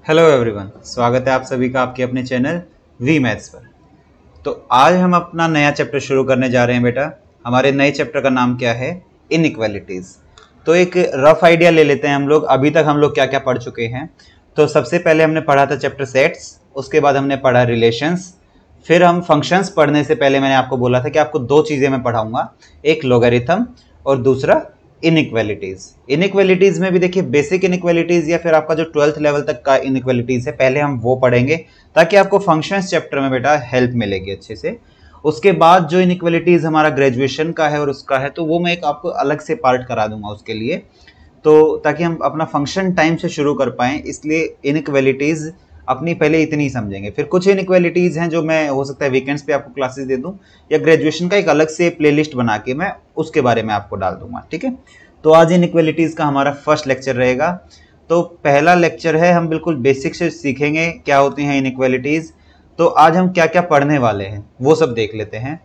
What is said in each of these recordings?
Hello everyone, स्वागत है आप सभी का आपके अपने चैनल वी मैथ्स पर। तो आज हम अपना नया चैप्टर शुरू करने जा रहे हैं बेटा। हमारे नए चैप्टर का नाम क्या है? इनइक्वालिटीज़। तो एक रफ आइडिया ले लेते हैं हम लोग, अभी तक हम लोग क्या क्या पढ़ चुके हैं। तो सबसे पहले हमने पढ़ा था चैप्टर सेट्स, उसके बाद हमने पढ़ा रिलेशंस, फिर हम फंक्शंस पढ़ने से पहले मैंने आपको बोला था कि आपको दो चीज़ें मैं पढ़ाऊंगा, एक लॉगरिथम और दूसरा इनइक्वालिटीज। इनइक्वालिटीज में भी देखिए बेसिक इनइक्वालिटीज या फिर आपका जो 12th लेवल तक का इनइक्वालिटीज है, पहले हम वो पढ़ेंगे ताकि आपको फंक्शंस चैप्टर में बेटा हेल्प मिलेगी अच्छे से। उसके बाद जो इनइक्वालिटीज हमारा ग्रेजुएशन का है और उसका है, तो वो मैं एक आपको अलग से पार्ट करा दूंगा उसके लिए, तो ताकि हम अपना फंक्शन टाइम से शुरू कर पाएं। इसलिए इनइक्वालिटीज अपनी पहले इतनी ही समझेंगे, फिर कुछ इनइक्वालिटीज हैं जो मैं हो सकता है वीकेंड्स पे आपको क्लासेस दे दूं, या ग्रेजुएशन का एक अलग से प्लेलिस्ट बना के मैं उसके बारे में आपको डाल दूंगा। ठीक है, तो आज इनइक्वालिटीज का हमारा फर्स्ट लेक्चर रहेगा। तो पहला लेक्चर है, हम बिल्कुल बेसिक से सीखेंगे क्या होती हैं इनइक्वालिटीज। तो आज हम क्या क्या पढ़ने वाले हैं वो सब देख लेते हैं।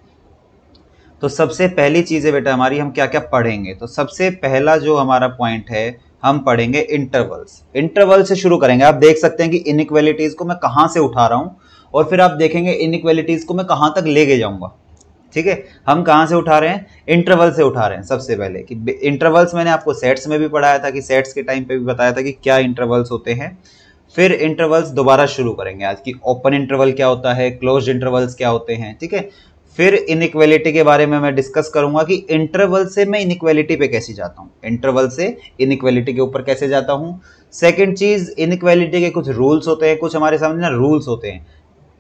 तो सबसे पहली चीज़ है बेटा हमारी, हम क्या क्या पढ़ेंगे। तो सबसे पहला जो हमारा पॉइंट है, हम पढ़ेंगे इंटरवल्स। इंटरवल से शुरू करेंगे। आप देख सकते हैं कि इनइक्वालिटीज को मैं कहाँ से उठा रहा हूँ, और फिर आप देखेंगे इनइक्वालिटीज को मैं कहाँ तक लेके जाऊंगा। ठीक है, हम कहाँ से उठा रहे हैं? इंटरवल से उठा रहे हैं। सबसे पहले कि इंटरवल्स मैंने आपको सेट्स में भी पढ़ाया था, कि सेट्स के टाइम पे भी बताया था कि क्या इंटरवल्स होते हैं। फिर इंटरवल्स दोबारा शुरू करेंगे आज की, ओपन इंटरवल क्या होता है, क्लोज्ड इंटरवल्स क्या होते हैं। ठीक है, फिर इनइक्वालिटी के बारे में मैं डिस्कस करूंगा कि इंटरवल से मैं इनइक्वालिटी पे कैसे जाता हूँ, इंटरवल से इनइक्वालिटी के ऊपर कैसे जाता हूँ। सेकंड चीज, इनइक्वालिटी के कुछ रूल्स होते हैं, कुछ हमारे सामने ना रूल्स होते हैं,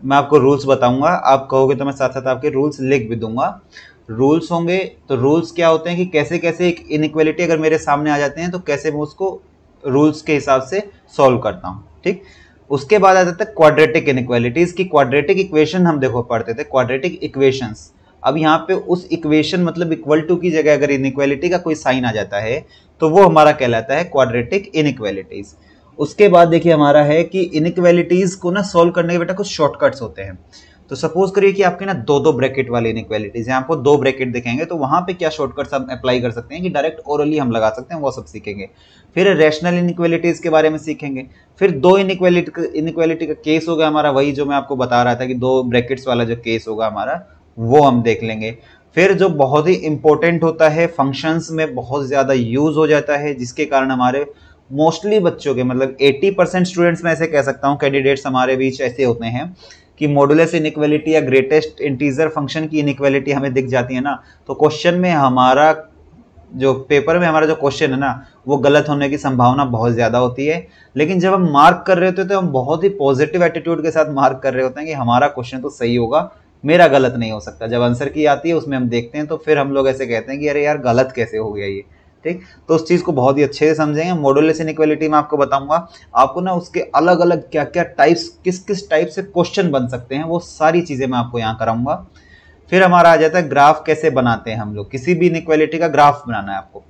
मैं आपको रूल्स बताऊंगा, आप कहोगे तो मैं साथ साथ आपके रूल्स लिख भी दूंगा। रूल्स होंगे तो रूल्स क्या होते हैं कि कैसे कैसे एक इनइक्वालिटी अगर मेरे सामने आ जाते हैं तो कैसे मैं उसको रूल्स के हिसाब से सॉल्व करता हूँ। ठीक, उसके बाद आ जाता है क्वाड्रेटिक इनइक्वालिटीज की। क्वाड्रेटिक इक्वेशन हम देखो पढ़ते थे, क्वाड्रेटिक इक्वेशंस। अब यहाँ पे उस इक्वेशन मतलब इक्वल टू की जगह अगर इनइक्वालिटी का कोई साइन आ जाता है तो वो हमारा कहलाता है क्वाड्रेटिक इनइक्वालिटीज। उसके बाद देखिए हमारा है कि इनइक्वालिटीज को ना सॉल्व करने के बेटा कुछ शॉर्टकट्स होते हैं। तो सपोज करिए कि आपके ना दो दो ब्रैकेट वाली इनइक्वालिटीज हैं, आपको दो ब्रैकेट दिखेंगे, तो वहां पे क्या शॉर्टकट्स हम अप्लाई कर सकते हैं कि डायरेक्ट ओरली हम लगा सकते हैं, वो सब सीखेंगे। फिर रैशनल इनइक्वालिटीज के बारे में सीखेंगे। फिर दो इनइक्वालिटी का केस होगा हमारा, वही जो मैं आपको बता रहा था कि दो ब्रैकेट्स वाला जो केस होगा हमारा, वो हम देख लेंगे। फिर जो बहुत ही इंपॉर्टेंट होता है, फंक्शंस में बहुत ज्यादा यूज हो जाता है, जिसके कारण हमारे मोस्टली बच्चों के मतलब 80% स्टूडेंट्स में ऐसे कह सकता हूँ, कैंडिडेट्स हमारे बीच ऐसे होते हैं कि मॉडुलस इनइक्वालिटी या ग्रेटेस्ट इंटीजर फंक्शन की इनइक्वालिटी हमें दिख जाती है ना, तो क्वेश्चन में हमारा जो पेपर में हमारा जो क्वेश्चन है ना, वो गलत होने की संभावना बहुत ज्यादा होती है। लेकिन जब हम मार्क कर रहे होते हैं तो हम बहुत ही पॉजिटिव एटीट्यूड के साथ मार्क कर रहे होते हैं कि हमारा क्वेश्चन तो सही होगा, मेरा गलत नहीं हो सकता। जब आंसर की आती है उसमें हम देखते हैं तो फिर हम लोग ऐसे कहते हैं कि अरे यार गलत कैसे हो गया ये। ठीक, तो उस चीज को बहुत ही अच्छे से समझेंगे। मॉडुलस इनइक्वालिटी में आपको बताऊंगा, आपको ना उसके अलग अलग क्या क्या टाइप्स, किस किस टाइप से क्वेश्चन बन सकते हैं, वो सारी चीजें मैं आपको यहाँ कराऊंगा। फिर हमारा आ जाता है ग्राफ कैसे बनाते हैं हम लोग, किसी भी इनइक्वालिटी का ग्राफ बनाना है आपको।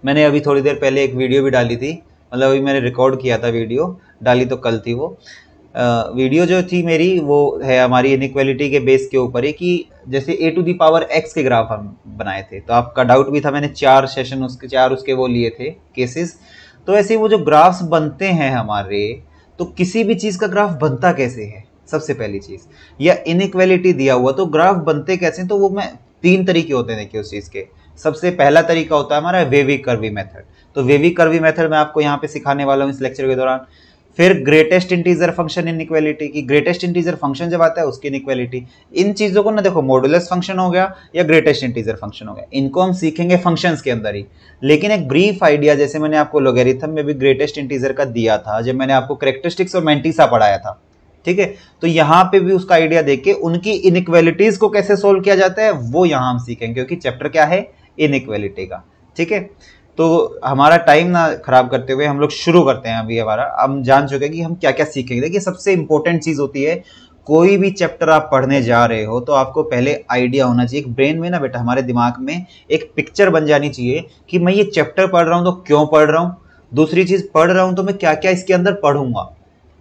मैंने अभी थोड़ी देर पहले एक वीडियो भी डाली थी, मतलब अभी मैंने रिकॉर्ड किया था, वीडियो डाली तो कल थी वो। वीडियो जो थी मेरी वो है हमारी इनइक्वालिटी के बेस के ऊपर ही, कि जैसे a to the power x के ग्राफ हम बनाए थे, तो आपका डाउट भी था, मैंने 4 सेशन उसके वो लिए थे केसेस। तो ऐसे वो जो ग्राफ्स बनते हैं हमारे, तो किसी भी चीज का ग्राफ बनता कैसे है, सबसे पहली चीज, या इनइक्वालिटी दिया हुआ तो ग्राफ बनते कैसे हैं, तो वो मैं 3 तरीके होते हैं देखिए उस चीज के। सबसे पहला तरीका होता है हमारा वेवी कर्वी मेथड। तो वेवी कर्वी मेथड मैं आपको यहाँ पे सिखाने वाला हूँ इस लेक्चर के दौरान। फिर ग्रेटेस्ट इंटीजर फंक्शन इनइक्वालिटी की, ग्रेटेस्ट इंटीजर फंक्शन जब आता है उसकी इनइक्वालिटी। इन चीजों को ना देखो, मॉडुलस फंक्शन हो गया या ग्रेटेस्ट इंटीजर फंक्शन हो गया, इनको हम सीखेंगे फंक्शंस के अंदर ही। लेकिन एक ब्रीफ आइडिया, जैसे मैंने आपको लॉगरिथम में भी ग्रेटेस्ट इंटीजर का दिया था जब मैंने आपको कैरेक्टरिस्टिक्स और मैंटिसा पढ़ाया था। ठीक है, तो यहाँ पे भी उसका आइडिया देके उनकी इनइक्वालिटीज को कैसे सोल्व किया जाता है वो यहाँ हम सीखेंगे, क्योंकि चैप्टर क्या है? इनइक्वालिटी का। ठीक है, तो हमारा टाइम ना खराब करते हुए हम लोग शुरू करते हैं। अभी हमारा हम जान चुके हैं कि हम क्या क्या सीखेंगे। देखिए सबसे इंपॉर्टेंट चीज होती है, कोई भी चैप्टर आप पढ़ने जा रहे हो तो आपको पहले आइडिया होना चाहिए, एक ब्रेन में ना बेटा, हमारे दिमाग में एक पिक्चर बन जानी चाहिए कि मैं ये चैप्टर पढ़ रहा हूँ तो क्यों पढ़ रहा हूँ, दूसरी चीज पढ़ रहा हूँ तो मैं क्या क्या इसके अंदर पढ़ूंगा।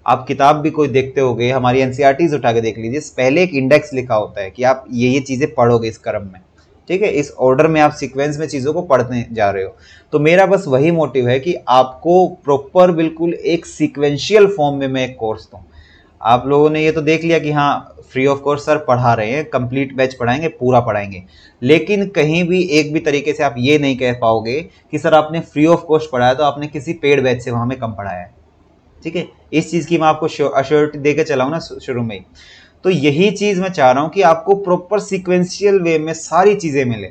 आप किताब भी कोई देखते होगे, हमारी एनसीईआरटीज उठा के देख लीजिए, पहले एक इंडेक्स लिखा होता है कि आप ये चीजें पढ़ोगे इस क्रम में। ठीक है, इस ऑर्डर में आप सीक्वेंस में चीज़ों को पढ़ने जा रहे हो। तो मेरा बस वही मोटिव है कि आपको प्रॉपर बिल्कुल एक सीक्वेंशियल फॉर्म में मैं एक कोर्स दूँ। आप लोगों ने ये तो देख लिया कि हाँ फ्री ऑफ कॉस्ट सर पढ़ा रहे हैं, कंप्लीट बैच पढ़ाएंगे, पूरा पढ़ाएंगे, लेकिन कहीं भी एक भी तरीके से आप ये नहीं कह पाओगे कि सर आपने फ्री ऑफ कॉस्ट पढ़ाया तो आपने किसी पेड बैच से वहाँ में कम पढ़ाया है। ठीक है, इस चीज़ की मैं आपको अश्योरिटी दे के चलाऊँ ना शुरू में ही। तो यही चीज़ मैं चाह रहा हूँ कि आपको प्रॉपर सीक्वेंशियल वे में सारी चीज़ें मिले।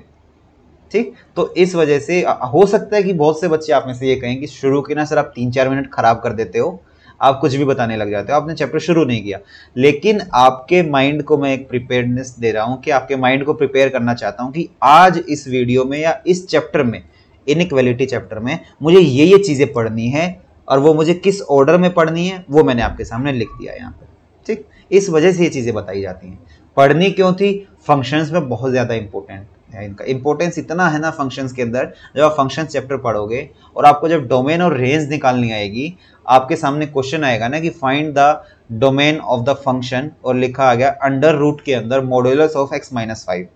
ठीक, तो इस वजह से हो सकता है कि बहुत से बच्चे आप में से ये कहें कि शुरू के ना सर आप 3-4 मिनट खराब कर देते हो, आप कुछ भी बताने लग जाते हो, आपने चैप्टर शुरू नहीं किया। लेकिन आपके माइंड को मैं एक प्रिपेयर्डनेस दे रहा हूँ कि आपके माइंड को प्रिपेयर करना चाहता हूँ कि आज इस वीडियो में या इस चैप्टर में, इनइक्वालिटी चैप्टर में मुझे ये चीज़ें पढ़नी है और वो मुझे किस ऑर्डर में पढ़नी है वो मैंने आपके सामने लिख दिया यहाँ पर। ठीक, इस वजह से ये चीज़ें बताई जाती हैं। पढ़नी क्यों थी? फंक्शंस में बहुत ज़्यादा इंपॉर्टेंट है, इनका इंपॉर्टेंस इतना है ना फंक्शंस के अंदर। जब आप फंक्शंस चैप्टर पढ़ोगे और आपको जब डोमेन और रेंज निकालनी आएगी, आपके सामने क्वेश्चन आएगा ना कि find the domain of the function और लिखा आ गया अंडर रूट के अंदर मॉड्यूलस ऑफ x-5,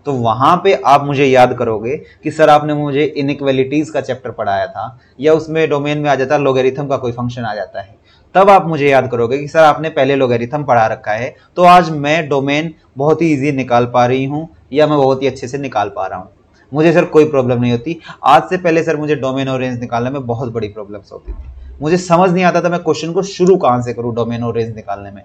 तो वहां पे आप मुझे याद करोगे कि सर आपने मुझे इनइक्वालिटीज का चैप्टर पढ़ाया था, या उसमें डोमेन में आ जाता है लोगरिथम का कोई फंक्शन आ जाता है, तब आप मुझे याद करोगे कि सर आपने पहले लोगरिथम पढ़ा रखा है। तो आज मैं डोमेन बहुत ही ईजी निकाल पा रही हूँ या मैं बहुत ही अच्छे से निकाल पा रहा हूँ, मुझे सर कोई प्रॉब्लम नहीं होती। आज से पहले सर मुझे डोमेन और रेंज निकालने में बहुत बड़ी प्रॉब्लम्स होती थी, मुझे समझ नहीं आता था मैं क्वेश्चन को शुरू कहाँ से करूँ। डोमेन और रेंज निकालने में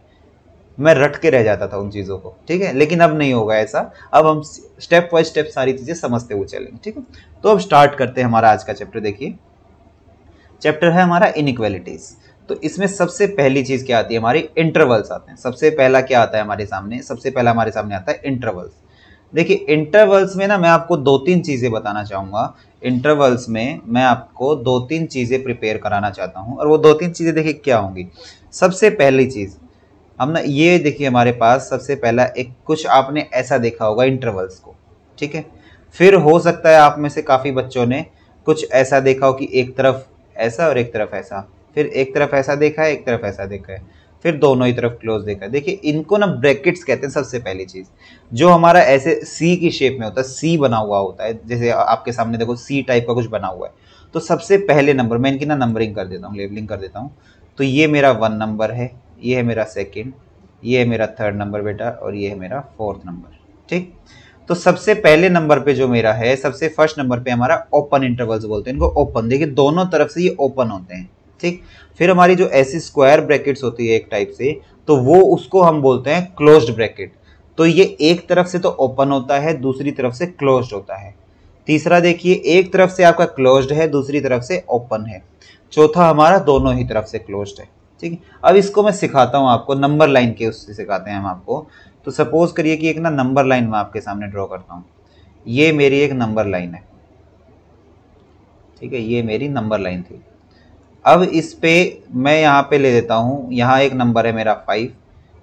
मैं रट के रह जाता था उन चीज़ों को। ठीक है, लेकिन अब नहीं होगा ऐसा, अब हम स्टेप बाय स्टेप सारी चीज़ें समझते हुए चलेंगे। ठीक है, तो अब स्टार्ट करते हैं हमारा आज का चैप्टर। देखिए चैप्टर है हमारा इनइक्वालिटीज। तो इसमें सबसे पहली चीज़ क्या आती है? हमारी इंटरवल्स आते हैं। सबसे पहला क्या आता है हमारे सामने? सबसे पहला हमारे सामने आता है इंटरवल्स। देखिए इंटरवल्स में ना मैं आपको 2-3 चीज़ें बताना चाहूँगा। इंटरवल्स में मैं आपको 2-3 चीज़ें प्रिपेयर कराना चाहता हूँ, और वो 2-3 चीज़ें देखिए क्या होंगी। सबसे पहली चीज़ हम ना ये देखिए हमारे पास सबसे पहला एक कुछ आपने ऐसा देखा होगा इंटरवल्स को। ठीक है, फिर हो सकता है आप में से काफ़ी बच्चों ने कुछ ऐसा देखा हो कि एक तरफ ऐसा और एक तरफ ऐसा, फिर एक तरफ ऐसा देखा है, एक तरफ ऐसा देखा है, फिर दोनों ही तरफ क्लोज देखा है। देखिए इनको ना ब्रैकेट्स कहते हैं। सबसे पहली चीज़ जो हमारा ऐसे सी की शेप में होता है, सी बना हुआ होता है, जैसे आपके सामने देखो सी टाइप का कुछ बना हुआ है। तो सबसे पहले नंबर मैं इनकी ना नंबरिंग कर देता हूँ, लेबलिंग कर देता हूँ। तो ये मेरा 1 नंबर है, ये है मेरा सेकेंड, ये है मेरा 3rd नंबर बेटा, और ये है मेरा 4th नंबर। ठीक, तो सबसे पहले नंबर पे जो मेरा है, सबसे फर्स्ट नंबर पे हमारा ओपन इंटरवल्स बोलते हैं इनको। ओपन देखिए दोनों तरफ से ये ओपन होते हैं। ठीक, फिर हमारी जो ऐसी स्क्वायर ब्रैकेट्स होती है एक टाइप से, तो वो उसको हम बोलते हैं क्लोज्ड ब्रैकेट। तो ये एक तरफ से तो ओपन होता है, दूसरी तरफ से क्लोज्ड होता है। तीसरा देखिए एक तरफ से आपका क्लोज्ड है, दूसरी तरफ से ओपन है। चौथा हमारा दोनों ही तरफ से क्लोज्ड है। ठीक है, अब इसको मैं सिखाता हूँ आपको, नंबर लाइन के उससे सिखाते हैं हम आपको। तो सपोज करिए कि एक ना नंबर लाइन मैं आपके सामने ड्रॉ करता हूँ। ये मेरी एक नंबर लाइन है। ठीक है, ये मेरी नंबर लाइन थी। अब इस पे मैं यहाँ पे ले देता हूँ, यहाँ एक नंबर है मेरा 5,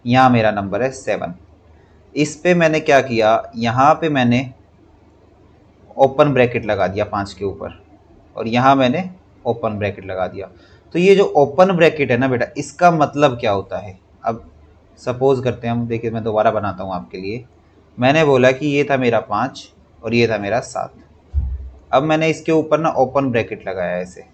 यहाँ मेरा नंबर है 7। इस पे मैंने क्या किया, यहाँ पे मैंने ओपन ब्रैकेट लगा दिया 5 के ऊपर, और यहाँ मैंने ओपन ब्रैकेट लगा दिया। तो ये जो ओपन ब्रैकेट है ना बेटा, इसका मतलब क्या होता है? अब सपोज करते हैं हम, देखिए मैं दोबारा बनाता हूँ आपके लिए। मैंने बोला कि ये था मेरा 5 और ये था मेरा 7। अब मैंने इसके ऊपर ना ओपन ब्रैकेट लगाया ऐसे,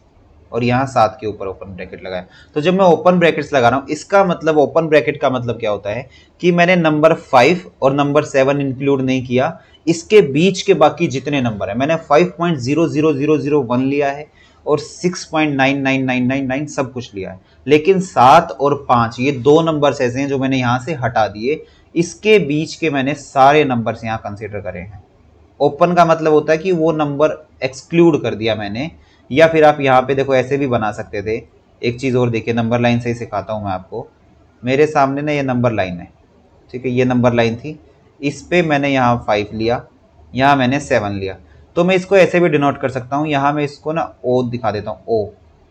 और यहाँ 7 के ऊपर ओपन ब्रैकेट लगाया। तो जब मैं ओपन ब्रैकेट्स लगा रहा हूँ, इसका मतलब ओपन ब्रैकेट का मतलब क्या होता है कि मैंने नंबर 5 और नंबर 7 इंक्लूड नहीं किया। इसके बीच के बाकी जितने नंबर है मैंने 5.00001 लिया है और 6.99999 सब कुछ लिया है, लेकिन 7 और 5 ये 2 नंबर्स ऐसे हैं जो मैंने यहाँ से हटा दिए। इसके बीच के मैंने सारे नंबर्स यहाँ कंसीडर करे हैं। ओपन का मतलब होता है कि वो नंबर एक्सक्लूड कर दिया मैंने। या फिर आप यहाँ पे देखो ऐसे भी बना सकते थे। एक चीज़ और देखिए, नंबर लाइन से ही सिखाता हूँ मैं आपको। मेरे सामने ना ये नंबर लाइन है। ठीक है, ये नंबर लाइन थी, इस पर मैंने यहाँ 5 लिया, यहाँ मैंने 7 लिया। तो मैं इसको ऐसे भी डिनोट कर सकता हूँ। यहाँ मैं इसको ना ओ दिखा देता हूँ, ओ,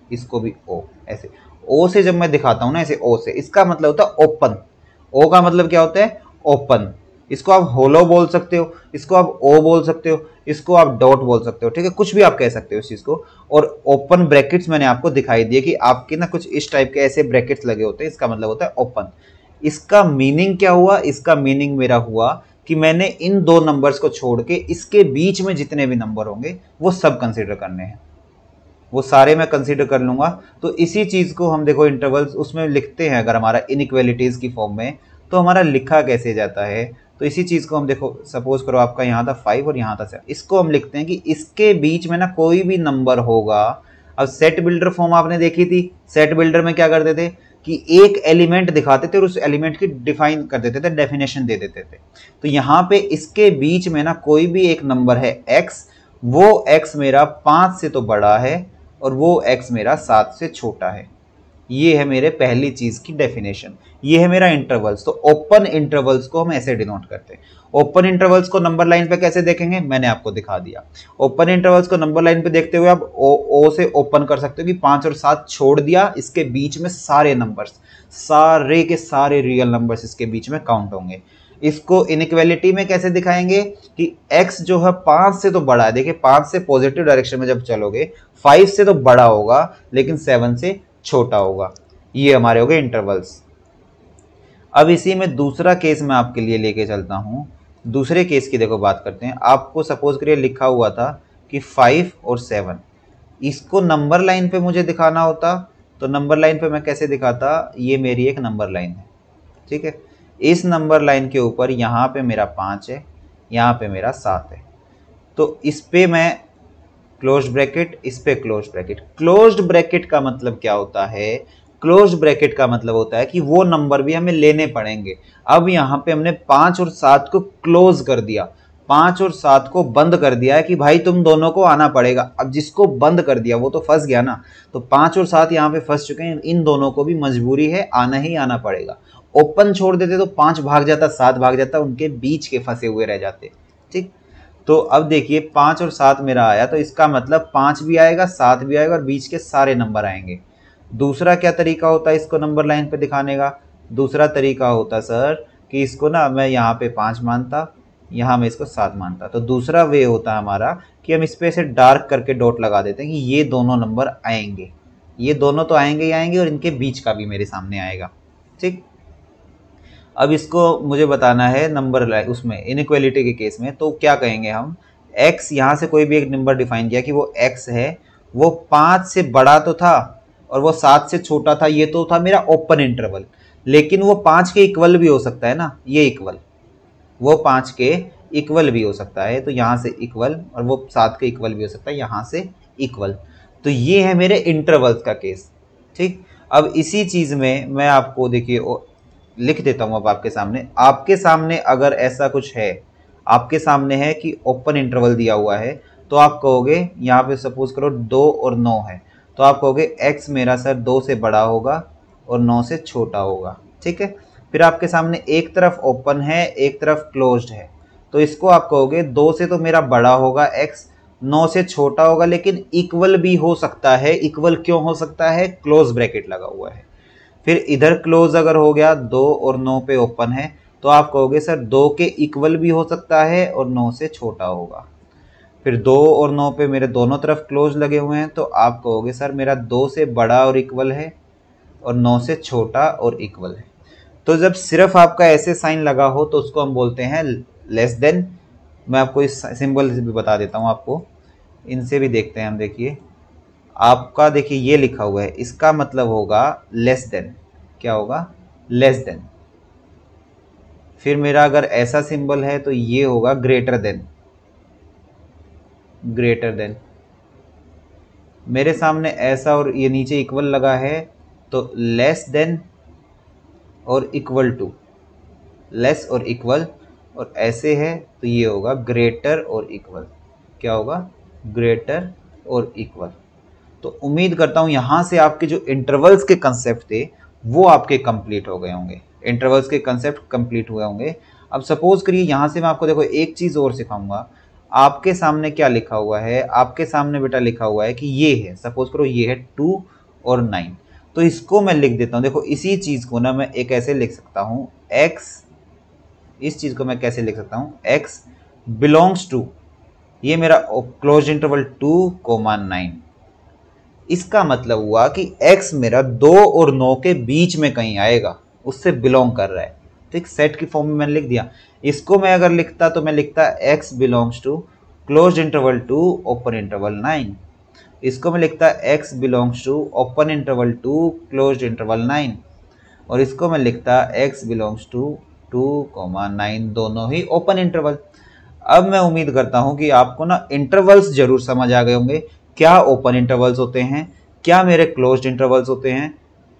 इसको भी ओ, ऐसे ओ से जब मैं दिखाता हूँ ना ऐसे ओ से, इसका मतलब होता है ओपन। ओ का मतलब क्या होता है? ओपन। इसको आप होलो बोल सकते हो, इसको आप ओ बोल सकते हो, इसको आप डॉट बोल सकते हो। ठीक है, कुछ भी आप कह सकते हो इस चीज़ को। और ओपन ब्रैकेट्स मैंने आपको दिखाई दिए कि आपके ना कुछ इस टाइप के ऐसे ब्रैकेट्स लगे होते हैं, इसका मतलब होता है ओपन। इसका मीनिंग क्या हुआ? इसका मीनिंग मेरा हुआ कि मैंने इन दो नंबर्स को छोड़ के इसके बीच में जितने भी नंबर होंगे वो सब कंसीडर करने हैं, वो सारे मैं कंसीडर कर लूंगा। तो इसी चीज को हम देखो इंटरवल्स उसमें लिखते हैं, अगर हमारा इनइक्वालिटीज की फॉर्म में, तो हमारा लिखा कैसे जाता है। तो इसी चीज को हम देखो, सपोज करो आपका यहाँ था 5 और यहाँ था 7, इसको हम लिखते हैं कि इसके बीच में ना कोई भी नंबर होगा। अब सेट बिल्डर फॉर्म आपने देखी थी, सेट बिल्डर में क्या करते थे कि एक एलिमेंट दिखाते थे और उस एलिमेंट की डिफाइन कर देते थे, डेफिनेशन दे देते थे। तो यहाँ पे इसके बीच में ना कोई भी एक नंबर है x, वो x मेरा 5 से तो बड़ा है और वो x मेरा 7 से छोटा है। ये है मेरे पहली चीज की डेफिनेशन, ये है मेरा इंटरवल्स। तो ओपन इंटरवल्स को हम ऐसे डिनोट करते हैं। ओपन इंटरवल्स को नंबर लाइन पे कैसे देखेंगे, मैंने आपको दिखा दिया। ओपन इंटरवल्स को नंबर लाइन पे देखते हुए आप ओ से ओपन कर सकते हो कि 5 और 7 छोड़ दिया, इसके बीच में सारे नंबर्स, सारे के सारे रियल नंबर्स इसके बीच में काउंट होंगे। इसको इनइक्वालिटी में कैसे दिखाएंगे कि x जो है 5 से तो बड़ा है, देखिए 5 से पॉजिटिव डायरेक्शन में जब चलोगे 5 से तो बड़ा होगा लेकिन 7 से छोटा होगा। ये हमारे हो गए इंटरवल्स। अब इसी में दूसरा केस मैं आपके लिए लेके चलता हूं। दूसरे केस की देखो बात करते हैं। आपको सपोज करिए लिखा हुआ था कि 5 और 7, इसको नंबर लाइन पे मुझे दिखाना होता तो नंबर लाइन पे मैं कैसे दिखाता, ये मेरी एक नंबर लाइन है, ठीक है। इस नंबर लाइन के ऊपर यहाँ पे मेरा 5 है, यहाँ पे मेरा 7 है। तो इस पे मैं क्लोज ब्रैकेट, इस पे क्लोज ब्रैकेट। क्लोज्ड ब्रैकेट का मतलब क्या होता है, क्लोज्ड ब्रैकेट का मतलब होता है कि वो नंबर भी हमें लेने पड़ेंगे। अब यहाँ पे हमने 5 और 7 को क्लोज कर दिया, 5 और 7 को बंद कर दिया है कि भाई तुम दोनों को आना पड़ेगा। अब जिसको बंद कर दिया वो तो फंस गया ना, तो 5 और 7 यहाँ पे फंस चुके हैं, इन दोनों को भी मजबूरी है, आना ही आना पड़ेगा। ओपन छोड़ देते तो 5 भाग जाता, 7 भाग जाता, उनके बीच के फंसे हुए रह जाते, ठीक। तो अब देखिए 5 और 7 मेरा आया, तो इसका मतलब 5 भी आएगा, 7 भी आएगा और बीच के सारे नंबर आएंगे। दूसरा क्या तरीका होता है इसको नंबर लाइन पे दिखाने का, दूसरा तरीका होता सर कि इसको ना मैं यहाँ पे 5 मानता, यहाँ मैं इसको 7 मानता। तो दूसरा वे होता है हमारा कि हम इस पे से डार्क करके डॉट लगा देते हैं कि ये दोनों नंबर आएंगे, ये दोनों तो आएंगे ही आएंगे और इनके बीच का भी मेरे सामने आएगा, ठीक। अब इसको मुझे बताना है नंबर उसमें इनइक्वालिटी के केस में, तो क्या कहेंगे हम, x यहाँ से कोई भी एक नंबर डिफाइन किया कि वो x है, वो 5 से बड़ा तो था और वो 7 से छोटा था, ये तो था मेरा ओपन इंटरवल। लेकिन वो 5 के इक्वल भी हो सकता है ना, ये इक्वल, वो 5 के इक्वल भी हो सकता है, तो यहाँ से इक्वल, और वो 7 के इक्वल भी हो सकता है, यहाँ से इक्वल। तो ये है मेरे इंटरवल्स का केस, ठीक। अब इसी चीज़ में मैं आपको देखिए लिख देता हूँ। अब आपके सामने अगर ऐसा कुछ है, आपके सामने है कि ओपन इंटरवल दिया हुआ है, तो आप कहोगे यहाँ पे सपोज करो 2 और 9 है, तो आप कहोगे x मेरा सर 2 से बड़ा होगा और 9 से छोटा होगा, ठीक है। फिर आपके सामने एक तरफ ओपन है, एक तरफ क्लोज्ड है, तो इसको आप कहोगे 2 से तो मेरा बड़ा होगा x, 9 से छोटा होगा, लेकिन इक्वल भी हो सकता है। इक्वल क्यों हो सकता है, क्लोज ब्रैकेट लगा हुआ है। फिर इधर क्लोज अगर हो गया, 2 और 9 पे ओपन है, तो आप कहोगे सर 2 के इक्वल भी हो सकता है और 9 से छोटा होगा। फिर 2 और 9 पे मेरे दोनों तरफ क्लोज लगे हुए हैं, तो आप कहोगे सर मेरा 2 से बड़ा और इक्वल है और 9 से छोटा और इक्वल है। तो जब सिर्फ आपका ऐसे साइन लगा हो तो उसको हम बोलते हैं लेस देन। मैं आपको इस सिंबल से भी बता देता हूँ, आपको इनसे भी देखते हैं हम। देखिए आपका, देखिए ये लिखा हुआ है, इसका मतलब होगा लेस देन। क्या होगा, लेस देन। फिर मेरा अगर ऐसा सिंबल है तो ये होगा ग्रेटर देन, ग्रेटर देन। मेरे सामने ऐसा और ये नीचे इक्वल लगा है, तो लेस देन और इक्वल टू, लेस और इक्वल, और ऐसे है तो ये होगा ग्रेटर और इक्वल। क्या होगा, ग्रेटर और इक्वल। तो उम्मीद करता हूं यहां से आपके जो इंटरवल्स के कंसेप्ट थे वो आपके कंप्लीट हो गए होंगे, इंटरवल्स के कंसेप्ट कंप्लीट हुए होंगे। अब सपोज करिए यहां से मैं आपको देखो एक चीज और सिखाऊंगा। आपके सामने क्या लिखा हुआ है, आपके सामने बेटा लिखा हुआ है कि ये है, सपोज करो ये है 2 और 9, तो इसको मैं लिख देता हूं। देखो इसी चीज को ना मैं एक ऐसे लिख सकता हूं, x, इस चीज को मैं कैसे लिख सकता हूं, x बिलोंग्स टू, ये मेरा क्लोज इंटरवल 2,9। इसका मतलब हुआ कि x मेरा 2 और 9 के बीच में कहीं आएगा, उससे बिलोंग कर रहा है। ठीक, सेट की फॉर्म में मैंने लिख दिया। इसको मैं अगर लिखता तो मैं लिखता x belongs to closed interval two open interval 9। इसको मैं लिखता x belongs to open interval two closed interval 9, और इसको मैं लिखता x बिलोंग्स टू 2,9, दोनों ही ओपन इंटरवल। अब मैं उम्मीद करता हूं कि आपको ना इंटरवल्स जरूर समझ आ गए होंगे, क्या ओपन इंटरवल्स होते हैं, क्या मेरे क्लोज्ड इंटरवल्स होते हैं,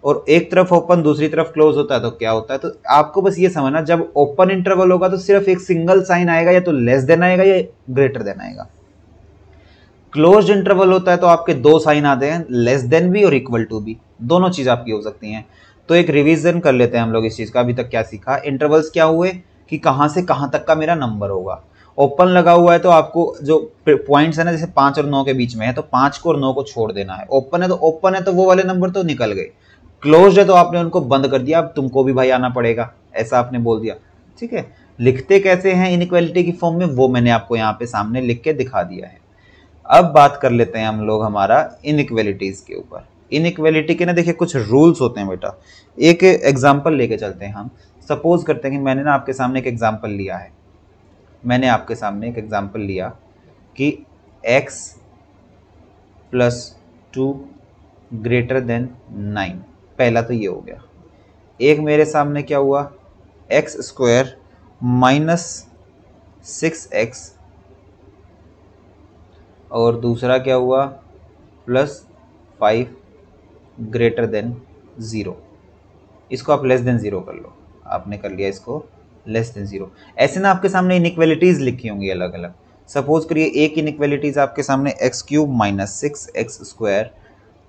और एक तरफ ओपन दूसरी तरफ क्लोज होता है तो क्या होता है। तो आपको बस ये समझना, जब ओपन इंटरवल होगा तो सिर्फ एक सिंगल साइन आएगा, या तो लेस देन आएगा या ग्रेटर देन आएगा। क्लोज्ड इंटरवल होता है तो आपके दो साइन आते हैं, लेस देन भी और इक्वल टू भी, दोनों चीज आपकी हो सकती हैं। तो एक रिवीजन कर लेते हैं हम लोग इस चीज का, अभी तक क्या सीखा। इंटरवल्स क्या हुए कि कहां से कहां तक का मेरा नंबर होगा। ओपन लगा हुआ है तो आपको जो पॉइंट्स है ना, जैसे 5 और 9 के बीच में है तो 5 को और 9 को छोड़ देना है। ओपन है तो वो वाले नंबर तो निकल गए। क्लोज है तो आपने उनको बंद कर दिया, अब तुमको भी भाई आना पड़ेगा, ऐसा आपने बोल दिया। ठीक है, लिखते कैसे हैं इनइक्वालिटी की फॉर्म में, वो मैंने आपको यहाँ पे सामने लिख के दिखा दिया है। अब बात कर लेते हैं हम लोग हमारा इनइक्वालिटीज के ऊपर। इनइक्वालिटी के ना देखिए कुछ रूल्स होते हैं बेटा। एक एग्जाम्पल लेके चलते हैं हम। सपोज करते हैं कि मैंने ना आपके सामने एक एग्जाम्पल लिया है, मैंने आपके सामने एक एग्जाम्पल लिया कि x + 2 ग्रेटर देन 9। पहला तो ये हो गया। एक मेरे सामने क्या हुआ, x² - 6x, और दूसरा क्या हुआ +5 ग्रेटर देन 0। इसको आप लेस देन 0 कर लो, आपने कर लिया इसको लेस देन 0। ऐसे ना आपके सामने इनइक्वालिटीज लिखी होंगी अलग अलग। सपोज करिए एक इनइक्वालिटीज आपके सामने x³ - 6x²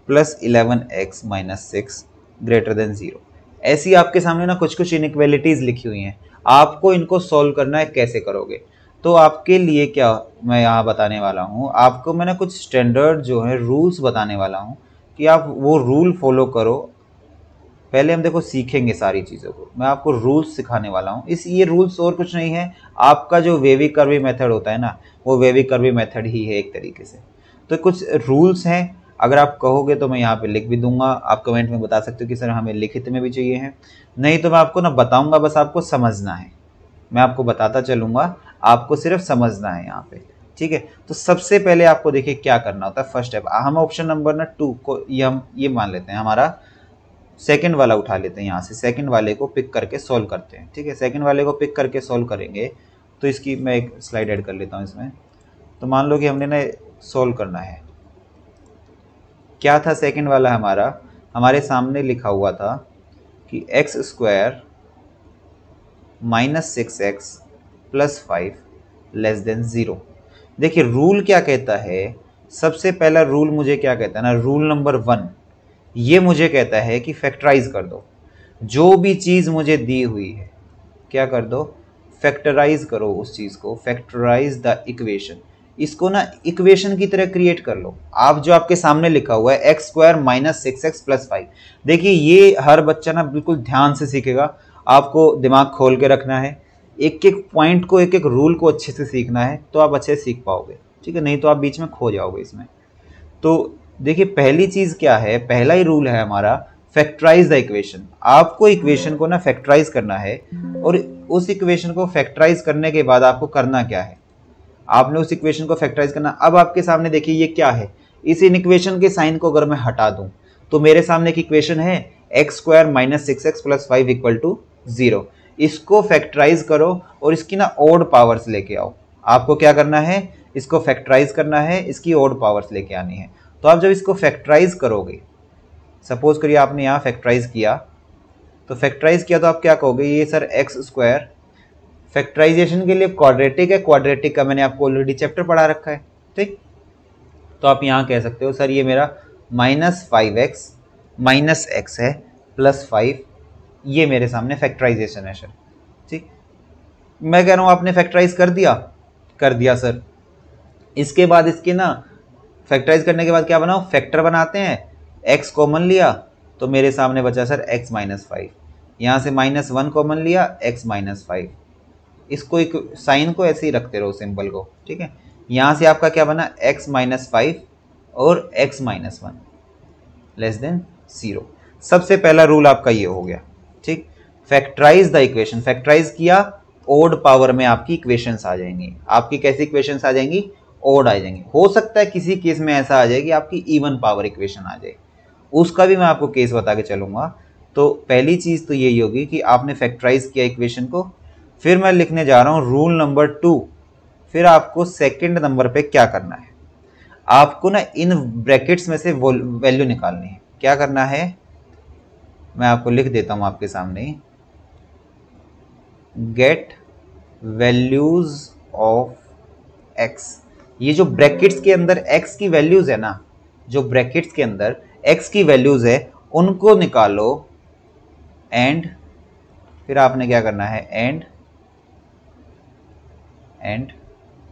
+ 11x - 6 greater than 0। ऐसी आपके सामने ना कुछ कुछ इनइक्वालिटीज लिखी हुई हैं। आपको इनको सॉल्व करना है, कैसे करोगे। तो आपके लिए क्या मैं यहाँ बताने वाला हूँ, आपको मैंने कुछ स्टैंडर्ड जो है रूल्स बताने वाला हूँ कि आप वो रूल फॉलो करो। पहले हम देखो सीखेंगे सारी चीज़ों को, मैं आपको रूल्स सिखाने वाला हूँ। ये रूल्स और कुछ नहीं है, आपका जो वेवी कर्वी मेथड होता है ना, वो वेवी कर्वी मेथड ही है एक तरीके से। तो कुछ रूल्स हैं, अगर आप कहोगे तो मैं यहाँ पे लिख भी दूंगा, आप कमेंट में बता सकते हो कि सर हमें लिखित में भी चाहिए हैं, नहीं तो मैं आपको ना बताऊंगा, बस आपको समझना है। मैं आपको बताता चलूँगा, आपको सिर्फ समझना है यहाँ पे। ठीक है, तो सबसे पहले आपको देखिए क्या करना होता है। फर्स्ट स्टेप, हम ऑप्शन नंबर ना 2 को ये मान लेते हैं, हमारा सेकंड वाला उठा लेते हैं। यहाँ से सेकंड वाले को पिक करके सॉल्व करते हैं। ठीक है, सेकंड वाले को पिक करके सॉल्व करेंगे तो इसकी मैं एक स्लाइड ऐड कर लेता हूँ इसमें। तो मान लो कि हमने ना सॉल्व करना है, क्या था सेकंड वाला हमारा, हमारे सामने लिखा हुआ था कि x² - 6x + 5 लेस देन 0। देखिए रूल क्या कहता है, सबसे पहला रूल मुझे क्या कहता है ना, रूल नंबर 1 ये मुझे कहता है कि फैक्टराइज कर दो। जो भी चीज़ मुझे दी हुई है क्या कर दो, फैक्टराइज करो उस चीज़ को, फैक्टराइज द इक्वेशन। इसको ना इक्वेशन की तरह क्रिएट कर लो। आप जो आपके सामने लिखा हुआ है x² - 6x + 5, देखिए ये हर बच्चा ना बिल्कुल ध्यान से सीखेगा, आपको दिमाग खोल के रखना है, एक एक पॉइंट को एक एक रूल को अच्छे से सीखना है, तो आप अच्छे से सीख पाओगे। ठीक है, नहीं तो आप बीच में खो जाओगे इसमें। तो देखिए पहली चीज़ क्या है, पहला ही रूल है हमारा, फैक्टराइज द इक्वेशन। आपको इक्वेशन को ना फैक्टराइज करना है, और उस इक्वेशन को फैक्टराइज करने के बाद आपको करना क्या है, आपने उस इक्वेशन को फैक्टराइज करना। अब आपके सामने देखिए ये क्या है, इस इक्वेशन के साइन को अगर मैं हटा दूं तो मेरे सामने एक इक्वेशन है x² - 6x + 5 = 0। इसको फैक्टराइज करो और इसकी ना ऑड पावर्स लेके आओ। आपको क्या करना है, इसको फैक्टराइज करना है, इसकी ऑड पावर्स लेके आनी है। तो आप जब इसको फैक्टराइज करोगे, सपोज करिए आपने यहाँ फैक्टराइज किया, तो फैक्टराइज किया तो आप क्या कहोगे, ये सर x², फैक्टराइजेशन के लिए क्वाड्रेटिक है, क्वाड्रेटिक का मैंने आपको ऑलरेडी चैप्टर पढ़ा रखा है। ठीक, तो आप यहाँ कह सकते हो सर ये मेरा -5x - x है +5, ये मेरे सामने फैक्टराइजेशन है सर। ठीक, मैं कह रहा हूँ आपने फैक्टराइज कर दिया सर। इसके बाद इसके ना फैक्टराइज करने के बाद क्या बनाओ, फैक्टर बनाते हैं, x कॉमन लिया तो मेरे सामने बचा सर x - 5, यहाँ से -1 कॉमन लिया x - 5, इसको एक साइन को ऐसे ही रखते रहो, सिंबल को। ठीक है, यहाँ से आपका क्या बना, x - 5 और x - 1 लेस देन 0। सबसे पहला रूल आपका ये हो गया। ठीक, फैक्टराइज द इक्वेशन, फैक्टराइज किया, ओड पावर में आपकी इक्वेशंस आ जाएंगी। आपकी कैसी इक्वेशंस आ जाएंगी? ओड आ जाएंगी। हो सकता है किसी केस में ऐसा आ जाए कि आपकी इवन पावर इक्वेशन आ जाए, उसका भी मैं आपको केस बता के चलूंगा। तो पहली चीज तो यही होगी कि आपने फैक्टराइज किया इक्वेशन को, फिर मैं लिखने जा रहा हूं रूल नंबर 2। फिर आपको सेकंड नंबर पे क्या करना है, आपको ना इन ब्रैकेट्स में से वैल्यू निकालनी है। क्या करना है मैं आपको लिख देता हूं आपके सामने, गेट वैल्यूज ऑफ एक्स। ये जो ब्रैकेट्स के अंदर x की वैल्यूज है ना, जो ब्रैकेट्स के अंदर x की वैल्यूज है उनको निकालो, एंड फिर आपने क्या करना है, एंड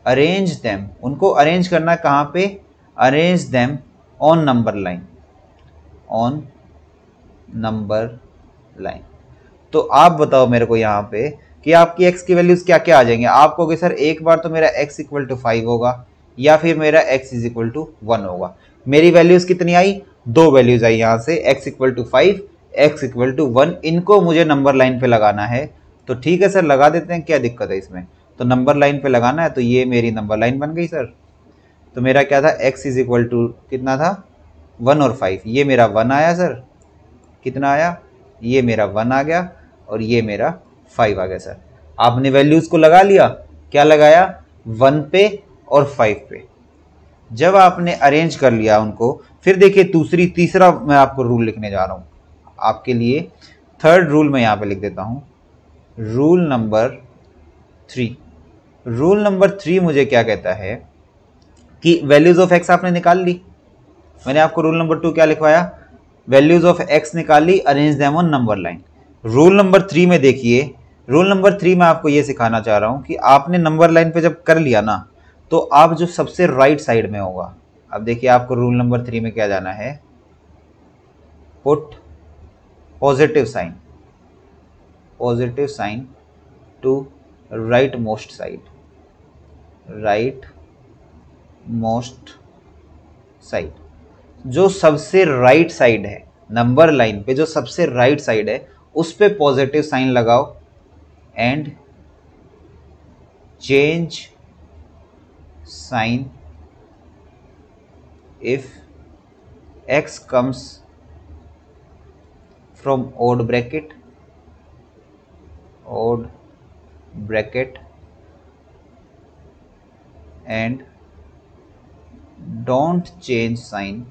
अरेंज देम, उनको अरेंज करना है कहां पे, arrange them on number line, on number line. तो आप बताओ मेरे को यहाँ पे कि आपकी x की वैल्यूज क्या क्या आ जाएंगे। आप कहोगे सर एक बार तो मेरा x इक्वल टू 5 होगा, या फिर मेरा x इज इक्वल टू 1 होगा। मेरी वैल्यूज कितनी आई, दो वैल्यूज आई यहाँ से, x equal to 5, x equal to 1। इनको मुझे नंबर लाइन पे लगाना है। तो ठीक है सर लगा देते हैं, क्या दिक्कत है इसमें। तो नंबर लाइन पे लगाना है, तो ये मेरी नंबर लाइन बन गई सर। तो मेरा क्या था, x इज इक्वल टू कितना था, 1 और 5। ये मेरा 1 आया सर, कितना आया, ये मेरा 1 आ गया, और ये मेरा 5 आ गया सर। आपने वैल्यूज को लगा लिया, क्या लगाया, 1 पे और 5 पे। जब आपने अरेंज कर लिया उनको, फिर देखिए तीसरा मैं आपको रूल लिखने जा रहा हूं आपके लिए। थर्ड रूल मैं यहां पे लिख देता हूं, रूल नंबर 3। रूल नंबर 3 मुझे क्या कहता है कि वैल्यूज ऑफ एक्स आपने निकाल ली। मैंने आपको रूल नंबर 2 क्या लिखवाया, वैल्यूज ऑफ एक्स निकाल ली, arrange them on number line. Rule number 3 में देखिए, रूल नंबर 3 में आपको ये सिखाना चाह रहा हूं कि आपने नंबर लाइन पे जब कर लिया ना, तो आप जो सबसे राइट साइड में होगा, अब देखिए आपको रूल नंबर 3 में क्या जाना है, put positive sign to right most side, right most side. जो सबसे राइट साइड है नंबर लाइन पे, जो सबसे राइट साइड है उस पे पॉजिटिव साइन लगाओ, and change sign if x comes from odd bracket and don't change sign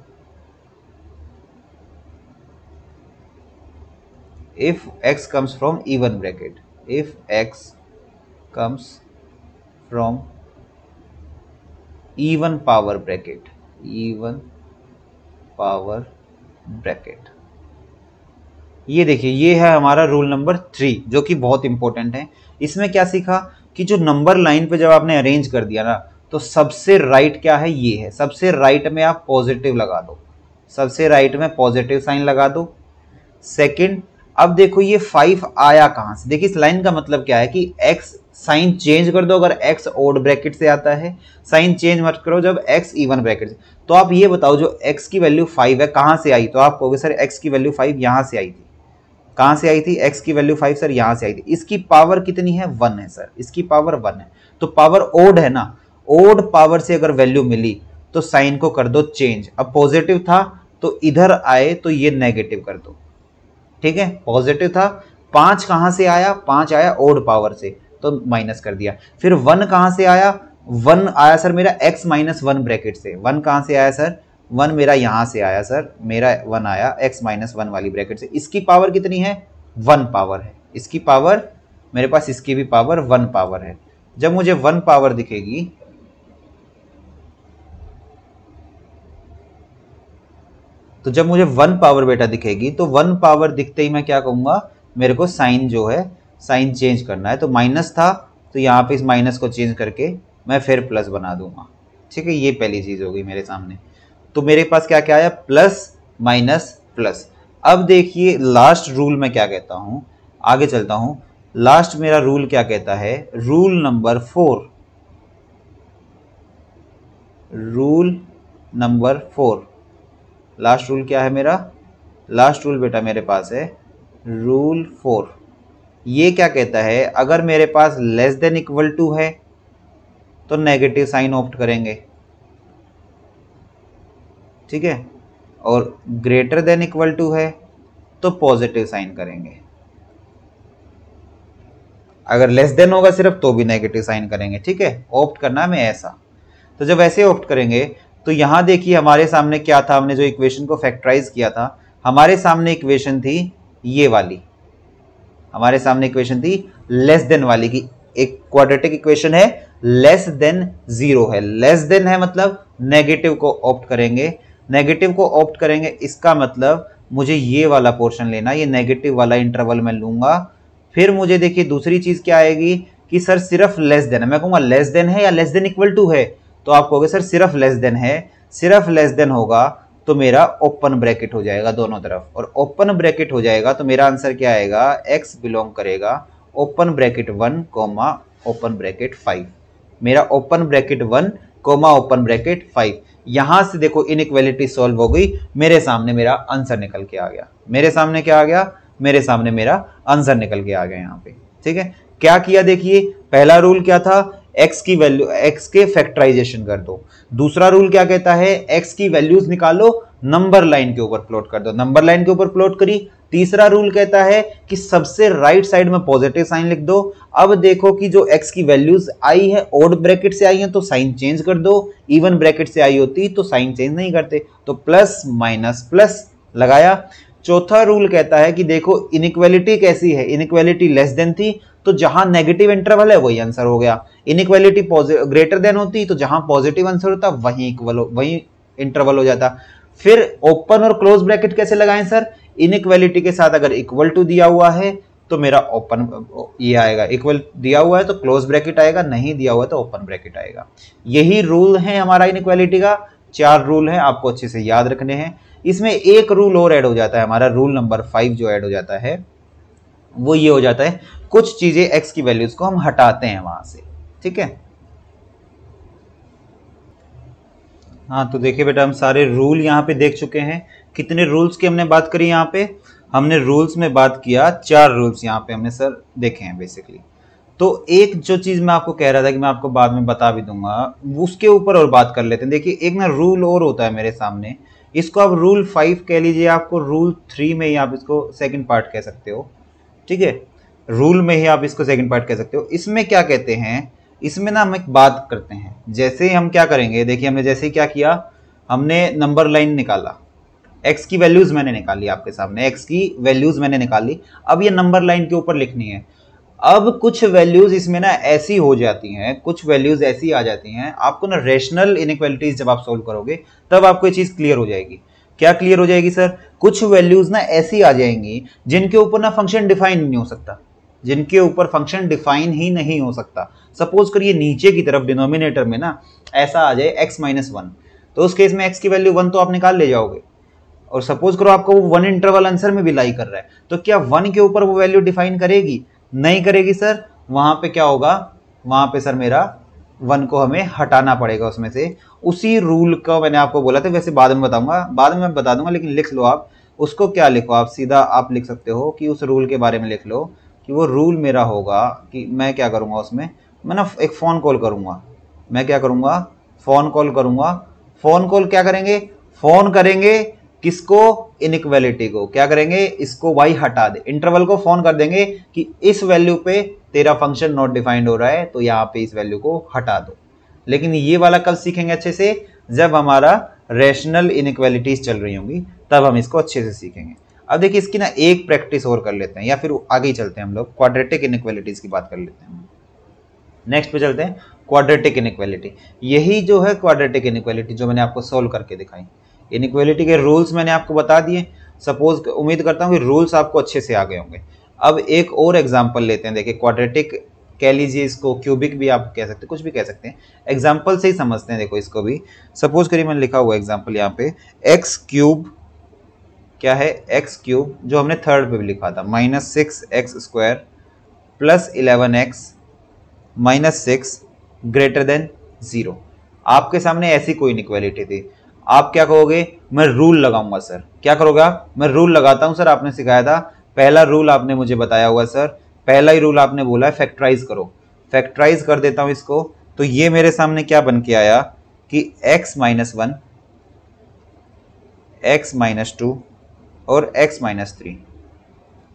if x comes from even bracket, if x comes from even power bracket, ये देखिए ये है हमारा रूल नंबर 3 जो कि बहुत इंपॉर्टेंट है। इसमें क्या सीखा कि जो नंबर लाइन पे जब आपने अरेंज कर दिया ना, तो सबसे राइट क्या है, ये है, सबसे राइट में आप पॉजिटिव लगा दो, सबसे राइट में पॉजिटिव साइन लगा दो। सेकंड, अब देखो ये 5 आया कहां से, देखिए इस लाइन का मतलब क्या है कि x साइन चेंज कर दो, अगर x ओड ब्रैकेट से आता है, साइन चेंज मत करो जब x इवन ब्रैकेट से। तो आप ये बताओ जो x की वैल्यू 5 है कहां से आई, तो आप कहोगे सर x की वैल्यू 5 यहां से आई थी। कहां से आई थी, x की वैल्यू 5 सर यहां से आई थी। इसकी पावर कितनी है, 1 है सर, इसकी पावर 1 है। तो पावर ओड है ना, ओड पावर से अगर वैल्यू मिली तो साइन को कर दो चेंज। अब पॉजिटिव था तो इधर आए तो ये नेगेटिव कर दो, ठीक है। पॉजिटिव था, 5 कहां से आया, 5 आया ओड पावर से, तो माइनस कर दिया। फिर 1 कहां से आया, 1 आया सर मेरा x माइनस 1 ब्रैकेट से। 1 कहां से आया सर, 1 मेरा यहां से आया सर, मेरा 1 आया x माइनस 1 वाली ब्रैकेट से। इसकी पावर कितनी है, 1 पावर है, इसकी पावर मेरे पास, इसकी भी पावर 1 पावर है। जब मुझे 1 पावर दिखेगी तो जब मुझे 1 पावर बेटा दिखेगी तो 1 पावर दिखते ही मैं क्या कहूंगा, मेरे को साइन जो है, साइन चेंज करना है। तो माइनस था तो यहाँ पे इस माइनस को चेंज करके मैं फिर प्लस बना दूंगा, ठीक है। ये पहली चीज हो गई मेरे सामने। तो मेरे पास क्या क्या आया, प्लस माइनस प्लस। अब देखिए लास्ट रूल मैं क्या कहता हूं, आगे चलता हूं। लास्ट मेरा रूल क्या कहता है, rule number 4, rule number 4। Last rule क्या है मेरा, लास्ट रूल बेटा मेरे पास है रूल 4। ये क्या कहता है, अगर मेरे पास लेस देन इक्वल टू है तो नेगेटिव साइन ऑप्ट करेंगे, ठीक है, और ग्रेटर देन इक्वल टू है तो पॉजिटिव साइन करेंगे। अगर लेस देन होगा सिर्फ तो भी नेगेटिव साइन करेंगे, ठीक है, ऑप्ट करना हमें ऐसा। तो जब ऐसे ऑप्ट करेंगे तो यहां देखिए हमारे सामने क्या था, हमने जो इक्वेशन को फैक्टराइज किया था, हमारे सामने इक्वेशन थी ये वाली, हमारे सामने इक्वेशन थी लेस देन वाली की। एक क्वाड्रेटिक इक्वेशन है, लेस देन 0 है, लेस देन है मतलब नेगेटिव को ऑप्ट करेंगे, नेगेटिव को ऑप्ट करेंगे, इसका मतलब मुझे ये वाला पोर्शन लेना, ये नेगेटिव वाला इंटरवल मैं लूंगा। फिर मुझे देखिए दूसरी चीज क्या आएगी कि सर सिर्फ लेस देन है, मैं कहूंगा लेस देन है या लेस देन इक्वल टू है, तो आप कहोगे सर सिर्फ लेस देन है, सिर्फ लेस देन होगा तो मेरा ओपन ब्रैकेट हो जाएगा दोनों तरफ, और ओपन ब्रैकेट हो जाएगा तो मेरा आंसर क्या आएगा, x बिलोंग करेगा open bracket 1 comma open bracket 5, मेरा open bracket 1 comma open bracket 5। यहां से देखो इनइक्वालिटी सॉल्व हो गई, मेरे सामने मेरा आंसर निकल के आ गया, मेरे सामने क्या आ गया, मेरे सामने मेरा आंसर निकल के आ गया यहाँ पे, ठीक है। क्या किया देखिए, पहला रूल क्या था, x की वैल्यू, x के फैक्टराइजेशन कर दो। दूसरा रूल क्या कहता है, x की वैल्यूज निकालो, नंबर लाइन के ऊपर प्लॉट कर दो, नंबर लाइन के ऊपर प्लॉट करी। तीसरा रूल कहता है कि सबसे राइट साइड में पॉजिटिव साइन लिख दो। अब देखो कि जो x की वैल्यूज आई है ऑड ब्रैकेट से आई है तो साइन चेंज कर दो, इवन ब्रैकेट से आई होती तो साइन चेंज नहीं करते, तो प्लस माइनस प्लस लगाया। चौथा रूल कहता है कि देखो इनइक्वालिटी कैसी है, इनइक्वालिटी लेस देन थी तो जहां नेगेटिव इंटरवल है वही आंसर हो गया, इनइक्वालिटी ग्रेटर देन होती तो जहां पॉजिटिव आंसर होता वही इक्वल, वही इंटरवल हो जाता। फिर ओपन और क्लोज ब्रैकेट कैसे लगाएं सर, इनइक्वालिटी के साथ अगर इक्वल टू दिया हुआ है तो मेरा ओपन ये आएगा, इक्वल दिया हुआ है तो क्लोज ब्रैकेट आएगा, नहीं दिया हुआ है तो ओपन ब्रैकेट आएगा। यही रूल है हमारा इनइक्वालिटी का, 4 रूल है, आपको अच्छे से याद रखने हैं। इसमें एक रूल और ऐड हो जाता है, हमारा रूल नंबर 5 जो ऐड हो जाता है वो ये हो जाता है, कुछ चीजें x की वैल्यूज को हम हटाते हैं वहां से, ठीक है। हाँ तो देखिए बेटा हम सारे रूल यहाँ पे देख चुके हैं। कितने रूल्स की हमने बात करी यहाँ पे, हमने रूल्स में बात किया 4 रूल्स यहाँ पे हमने सर देखे हैं बेसिकली। तो एक जो चीज मैं आपको कह रहा था कि मैं आपको बाद में बता भी दूंगा, उसके ऊपर और बात कर लेते हैं। देखिए एक ना रूल और होता है मेरे सामने, इसको आप रूल 5 कह लीजिए, आपको रूल 3 में ही आप इसको सेकंड पार्ट कह सकते हो, ठीक है, रूल में ही आप इसको सेकंड पार्ट कह सकते हो। इसमें क्या कहते हैं, इसमें ना हम एक बात करते हैं, जैसे हम क्या करेंगे, देखिए हमने जैसे ही क्या किया, हमने नंबर लाइन निकाला, x की वैल्यूज मैंने निकाली आपके सामने, x की वैल्यूज मैंने निकाली, अब ये नंबर लाइन के ऊपर लिखनी है। अब कुछ वैल्यूज इसमें ना ऐसी हो जाती हैं, कुछ वैल्यूज ऐसी आ जाती हैं, आपको ना रेशनल इनइक्वालिटीज जब आप सोल्व करोगे तब आपको ये चीज क्लियर हो जाएगी। क्या क्लियर हो जाएगी सर, कुछ वैल्यूज ना ऐसी आ जाएंगी जिनके ऊपर ना फंक्शन डिफाइन नहीं हो सकता, जिनके ऊपर फंक्शन डिफाइन ही नहीं हो सकता। सपोज करिए नीचे की तरफ डिनोमिनेटर में ना ऐसा आ जाए x - 1, तो उस केस में x की वैल्यू 1 तो आप निकाल ले जाओगे, और सपोज करो आपको वो 1 इंटरवल आंसर में भी लाई कर रहा है, तो क्या 1 के ऊपर वो वैल्यू डिफाइन करेगी, नहीं करेगी सर। वहां पे क्या होगा, वहां पे सर मेरा 1 को हमें हटाना पड़ेगा उसमें से। उसी रूल का मैंने आपको बोला था, वैसे बाद में बताऊंगा, बाद में मैं बता दूंगा, लेकिन लिख लो आप उसको। क्या लिखो आप, सीधा आप लिख सकते हो कि उस रूल के बारे में लिख लो कि वो रूल मेरा होगा कि मैं क्या करूंगा उसमें, मैं ना एक फ़ोन कॉल करूंगा, मैं क्या करूंगा, फ़ोन कॉल करूंगा। फ़ोन कॉल क्या करेंगे, फ़ोन करेंगे किसको, इनइक्वालिटी को, क्या करेंगे, इसको y हटा दे, इंटरवल को फोन कर देंगे कि इस वैल्यू पे तेरा फंक्शन नॉट डिफाइंड हो रहा है तो यहाँ पे इस वैल्यू को हटा दो। लेकिन ये वाला कब सीखेंगे अच्छे से, जब हमारा रेशनल इनइक्वालिटीज चल रही होंगी तब हम इसको अच्छे से सीखेंगे। अब देखिए इसकी ना एक प्रैक्टिस और कर लेते हैं, या फिर आगे ही चलते हैं हम लोग, क्वाड्रेटिक इनइक्वालिटीज की बात कर लेते हैं। नेक्स्ट पे चलते हैं, क्वाड्रेटिक इनइक्वालिटी। यही जो है क्वाड्रेटिक इनइक्वालिटी जो मैंने आपको सोल्व करके दिखाई, इनइक्वालिटी के रूल्स मैंने आपको बता दिए। सपोज उम्मीद करता हूँ कि रूल्स आपको अच्छे से आ गए होंगे। अब एक और एग्जांपल लेते हैं, देखिए क्वाड्रेटिक कह लीजिए इसको, क्यूबिक भी आप कह सकते हैं, कुछ भी कह सकते हैं, एग्जांपल से ही समझते हैं। देखो इसको भी सपोज करिए, मैंने लिखा हुआ एग्जांपल यहाँ पे एक्स क्यूब, क्या है एक्स क्यूब, जो हमने थर्ड पे भी लिखा था, -6x² + 11x -6 ग्रेटर देन 0। आपके सामने ऐसी कोई इनइक्वालिटी थी, आप क्या कहोगे, मैं रूल लगाऊंगा सर। क्या करोगे आप, मैं रूल लगाता हूं सर, आपने सिखाया था, पहला रूल आपने मुझे बताया हुआ सर पहला ही रूल आपने बोला है फैक्टराइज करो, फैक्टराइज कर देता हूं इसको। तो ये मेरे सामने क्या बन के आया कि x माइनस 1, x माइनस 2 और x minus 3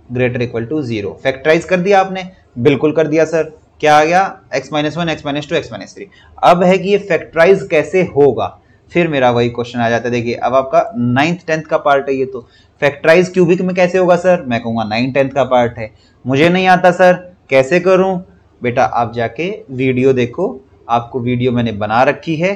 greater equal to 0। Factorise कर दिया आपने? बिल्कुल कर दिया सर। क्या आ गया? x minus 1, x minus 2, x minus 3। अब है कि ये फैक्टराइज कैसे होगा, फिर मेरा वही क्वेश्चन आ जाता है। देखिए अब आपका 9th 10th का पार्ट है ये, तो फैक्टराइज क्यूबिक में कैसे होगा सर? मैं कहूंगा 9th 10th का पार्ट है, मुझे नहीं आता सर, कैसे करूं? बेटा आप जाके वीडियो देखो, आपको वीडियो मैंने बना रखी है,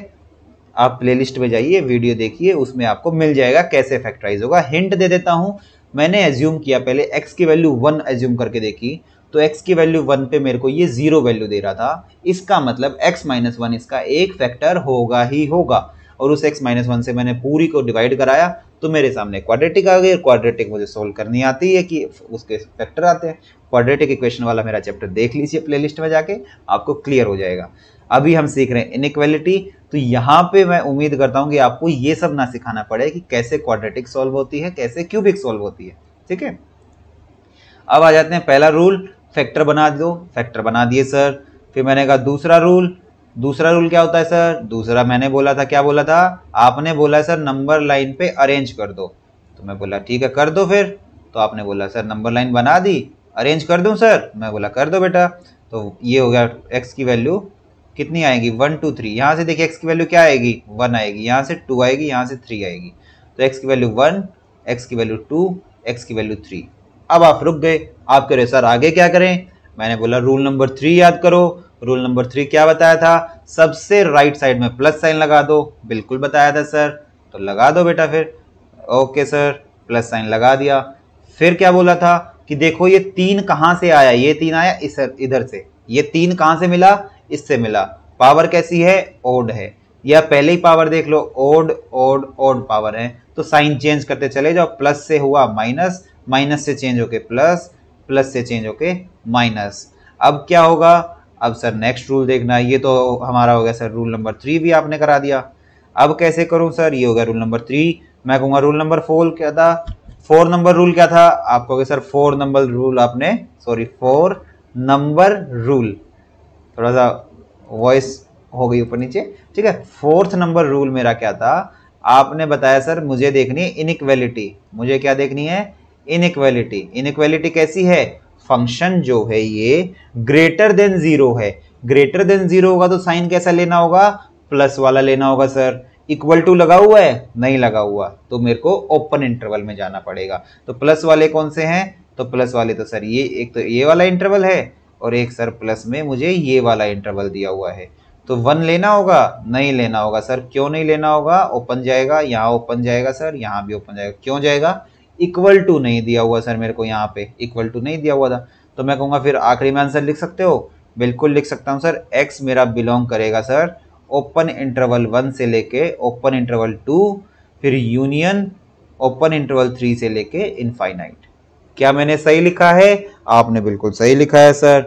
आप प्लेलिस्ट में जाइए, वीडियो देखिए, उसमें आपको मिल जाएगा कैसे फैक्टराइज होगा। हिंट दे देता हूं, मैंने एज्यूम किया पहले x की वैल्यू 1 एज्यूम करके देखी, तो x की वैल्यू 1 पे मेरे को ये 0 वैल्यू दे रहा था। इसका मतलब x माइनस 1 इसका एक फैक्टर होगा ही होगा, और उस x माइनस 1 से मैंने पूरी को डिवाइड कराया तो मेरे सामने क्वाड्रेटिक आ गई। और क्वाड्रेटिक मुझे सोल्व करनी आती है कि उसके फैक्टर आते हैं। क्वाड्रेटिक इक्वेशन वाला मेरा चैप्टर देख लीजिए प्लेलिस्ट में जाके, आपको क्लियर हो जाएगा। अभी हम सीख रहे हैं इनइक्वालिटी, तो यहाँ पे मैं उम्मीद करता हूँ कि आपको ये सब ना सिखाना पड़े कि कैसे क्वाड्रेटिक सॉल्व होती है, कैसे क्यूबिक सॉल्व होती है। ठीक है, अब आ जाते हैं पहला रूल, फैक्टर बना दो। फैक्टर बना दिए सर। फिर मैंने कहा दूसरा रूल, दूसरा रूल क्या होता है सर? दूसरा मैंने बोला था, क्या बोला था? आपने बोला सर नंबर लाइन पे अरेंज कर दो, तो मैं बोला ठीक है कर दो। फिर तो आपने बोला सर नंबर लाइन बना दी, अरेंज कर दूं सर? मैं बोला कर दो बेटा। तो ये हो गया x की वैल्यू कितनी आएगी? 1 2 3। यहाँ से देखिए x की वैल्यू क्या आएगी? 1 आएगी, यहाँ से 2 आएगी, यहाँ से 3 आएगी। तो x की वैल्यू 1, x की वैल्यू 2, x की वैल्यू 3। अब आप रुक गए, आप कह रहे सर आगे क्या करें? मैंने बोला रूल नंबर 3 याद करो। रूल नंबर 3 क्या बताया था? सबसे राइट साइड में प्लस साइन लगा दो। बिल्कुल बताया था सर, तो लगा दो बेटा। फिर ओके सर, प्लस साइन लगा दिया। फिर क्या बोला था कि देखो ये 3 कहां से आया? ये 3 आया इस इधर से। ये 3 कहां से मिला? इससे मिला। पावर कैसी है? ओड है। या पहले ही पावर देख लो, ओड ओड ओड पावर है, तो साइन चेंज करते चले जाओ। प्लस से हुआ माइनस, माइनस से चेंज होके प्लस, प्लस से चेंज होके माइनस। अब क्या होगा? अब सर नेक्स्ट रूल देखना। ये तो हमारा हो गया सर रूल नंबर 3 भी आपने करा दिया। अब कैसे करूं सर? ये हो गया रूल नंबर 3। मैं कहूंगा रूल नंबर 4 क्या था? 4 नंबर रूल क्या था? आप कहोगे सर 4 नंबर रूल आपने, सॉरी 4 नंबर रूल, थोड़ा सा वॉइस हो गई ऊपर नीचे। ठीक है, 4th नंबर रूल मेरा क्या था? आपने बताया सर मुझे देखनी है इनइक्वालिटी। मुझे क्या देखनी है? इनइक्वालिटी। इनइक्वालिटी कैसी है? फंक्शन जो है ये ग्रेटर देन 0 है। ग्रेटर देन 0 होगा तो साइन कैसा लेना होगा? प्लस वाला लेना होगा सर। इक्वल टू लगा हुआ है? नहीं लगा हुआ, तो मेरे को ओपन इंटरवल में जाना पड़ेगा। तो प्लस वाले कौन से हैं? तो प्लस वाले तो सर ये एक तो ये वाला इंटरवल है, और एक सर प्लस में मुझे ये वाला इंटरवल दिया हुआ है। तो 1 लेना होगा? नहीं लेना होगा सर। क्यों नहीं लेना होगा? ओपन जाएगा, यहाँ ओपन जाएगा सर, यहाँ भी ओपन जाएगा। क्यों जाएगा? इक्वल टू नहीं दिया हुआ सर मेरे को, यहाँ पे इक्वल टू नहीं दिया हुआ था। तो मैं कहूँगा फिर आखिरी में आंसर लिख सकते हो? बिल्कुल लिख सकता हूँ सर। x मेरा बिलोंग करेगा सर ओपन इंटरवल 1 से लेके ओपन इंटरवल 2, फिर यूनियन ओपन इंटरवल 3 से लेके इनफाइनाइट। क्या मैंने सही लिखा है? आपने बिल्कुल सही लिखा है सर।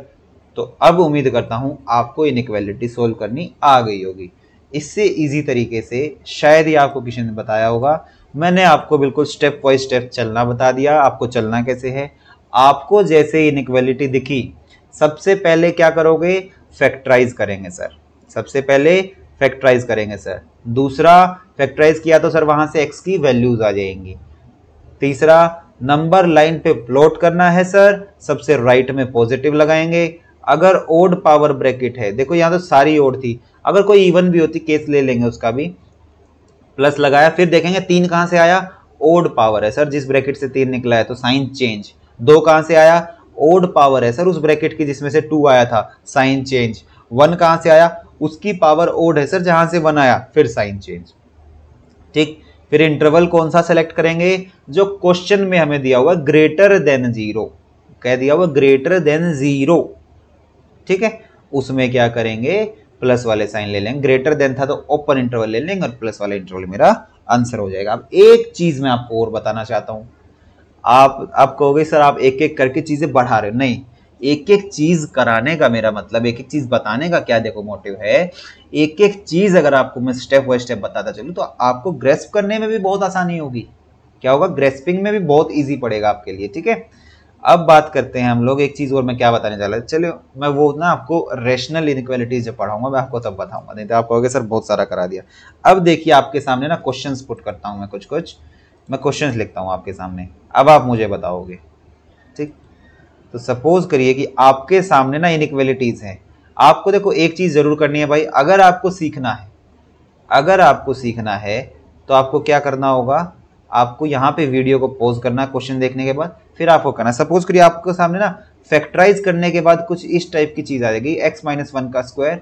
तो अब उम्मीद करता हूं आपको इनइक्वालिटी सोल्व करनी आ गई होगी। इससे इजी तरीके से शायद ही आपको किसी ने बताया होगा। मैंने आपको बिल्कुल स्टेप बाय स्टेप चलना बता दिया, आपको चलना कैसे है। आपको जैसे इनइक्वालिटी दिखी, सबसे पहले क्या करोगे? फैक्टराइज करेंगे सर। सबसे पहले फैक्टराइज करेंगे सर। दूसरा, फैक्टराइज किया तो सर वहां से x की वैल्यूज आ जाएंगी। तीसरा, नंबर लाइन पे प्लॉट करना है सर, सबसे राइट में पॉजिटिव लगाएंगे। अगर ओड पावर ब्रैकेट है, देखो यहाँ तो सारी ओड थी, अगर कोई इवन भी होती केस ले लेंगे उसका भी, प्लस लगाया। फिर देखेंगे 3 कहां से आया? ओड पावर है सर, जिस ब्रैकेट से 3 निकला है, तो साइन चेंज। 2 कहां से आया? ओड पावर है सर, उस ब्रैकेट की जिसमें से 2 आया था, साइन चेंज। 1 कहां से आया? उसकी पावर ओड है सर, जहां से 1 आया, फिर साइन चेंज। ठीक, फिर इंटरवल कौन सा सेलेक्ट करेंगे? जो क्वेश्चन में हमें दिया हुआ ग्रेटर देन 0, कह दिया हुआ ग्रेटर देन 0। ठीक है, उसमें क्या करेंगे? प्लस वाले साइन ले लेंगे। ग्रेटर देन था तो ओपन इंटरवल ले लेंगे और प्लस वाले इंटरवल मेरा आंसर हो जाएगा। अब एक चीज मैं आपको और बताना चाहता हूं। आप कहोगे सर आप एक एक करके चीजें बढ़ा रहे हो। नहीं, एक एक चीज कराने का मेरा मतलब, एक एक चीज बताने का क्या देखो मोटिव है। एक एक चीज अगर आपको मैं स्टेप बाय स्टेप बताता चलूं तो आपको ग्रेस्प करने में भी बहुत आसानी होगी। क्या होगा? ग्रेस्पिंग में भी बहुत ईजी पड़ेगा आपके लिए। ठीक है, अब बात करते हैं हम लोग एक चीज और, मैं क्या बताने जा रहा था, चलो मैं वो ना आपको रेशनल इनइक्वालिटीज जब पढ़ाऊंगा मैं आपको तब बताऊंगा, नहीं तो आप कहोगे सर बहुत सारा करा दिया। अब देखिए आपके सामने ना क्वेश्चंस पुट करता हूं मैं, कुछ मैं क्वेश्चंस लिखता हूं आपके सामने, अब आप मुझे बताओगे। ठीक, तो सपोज करिए कि आपके सामने ना इनइक्वालिटीज हैं। आपको देखो एक चीज जरूर करनी है भाई, अगर आपको सीखना है तो आपको क्या करना होगा, आपको यहाँ पे वीडियो को पॉज करना है क्वेश्चन देखने के बाद, फिर आपको करना। सपोज करिए आपके सामने ना फैक्टराइज करने के बाद कुछ इस टाइप की चीज आ जाएगी, x माइनस 1 का स्क्वायर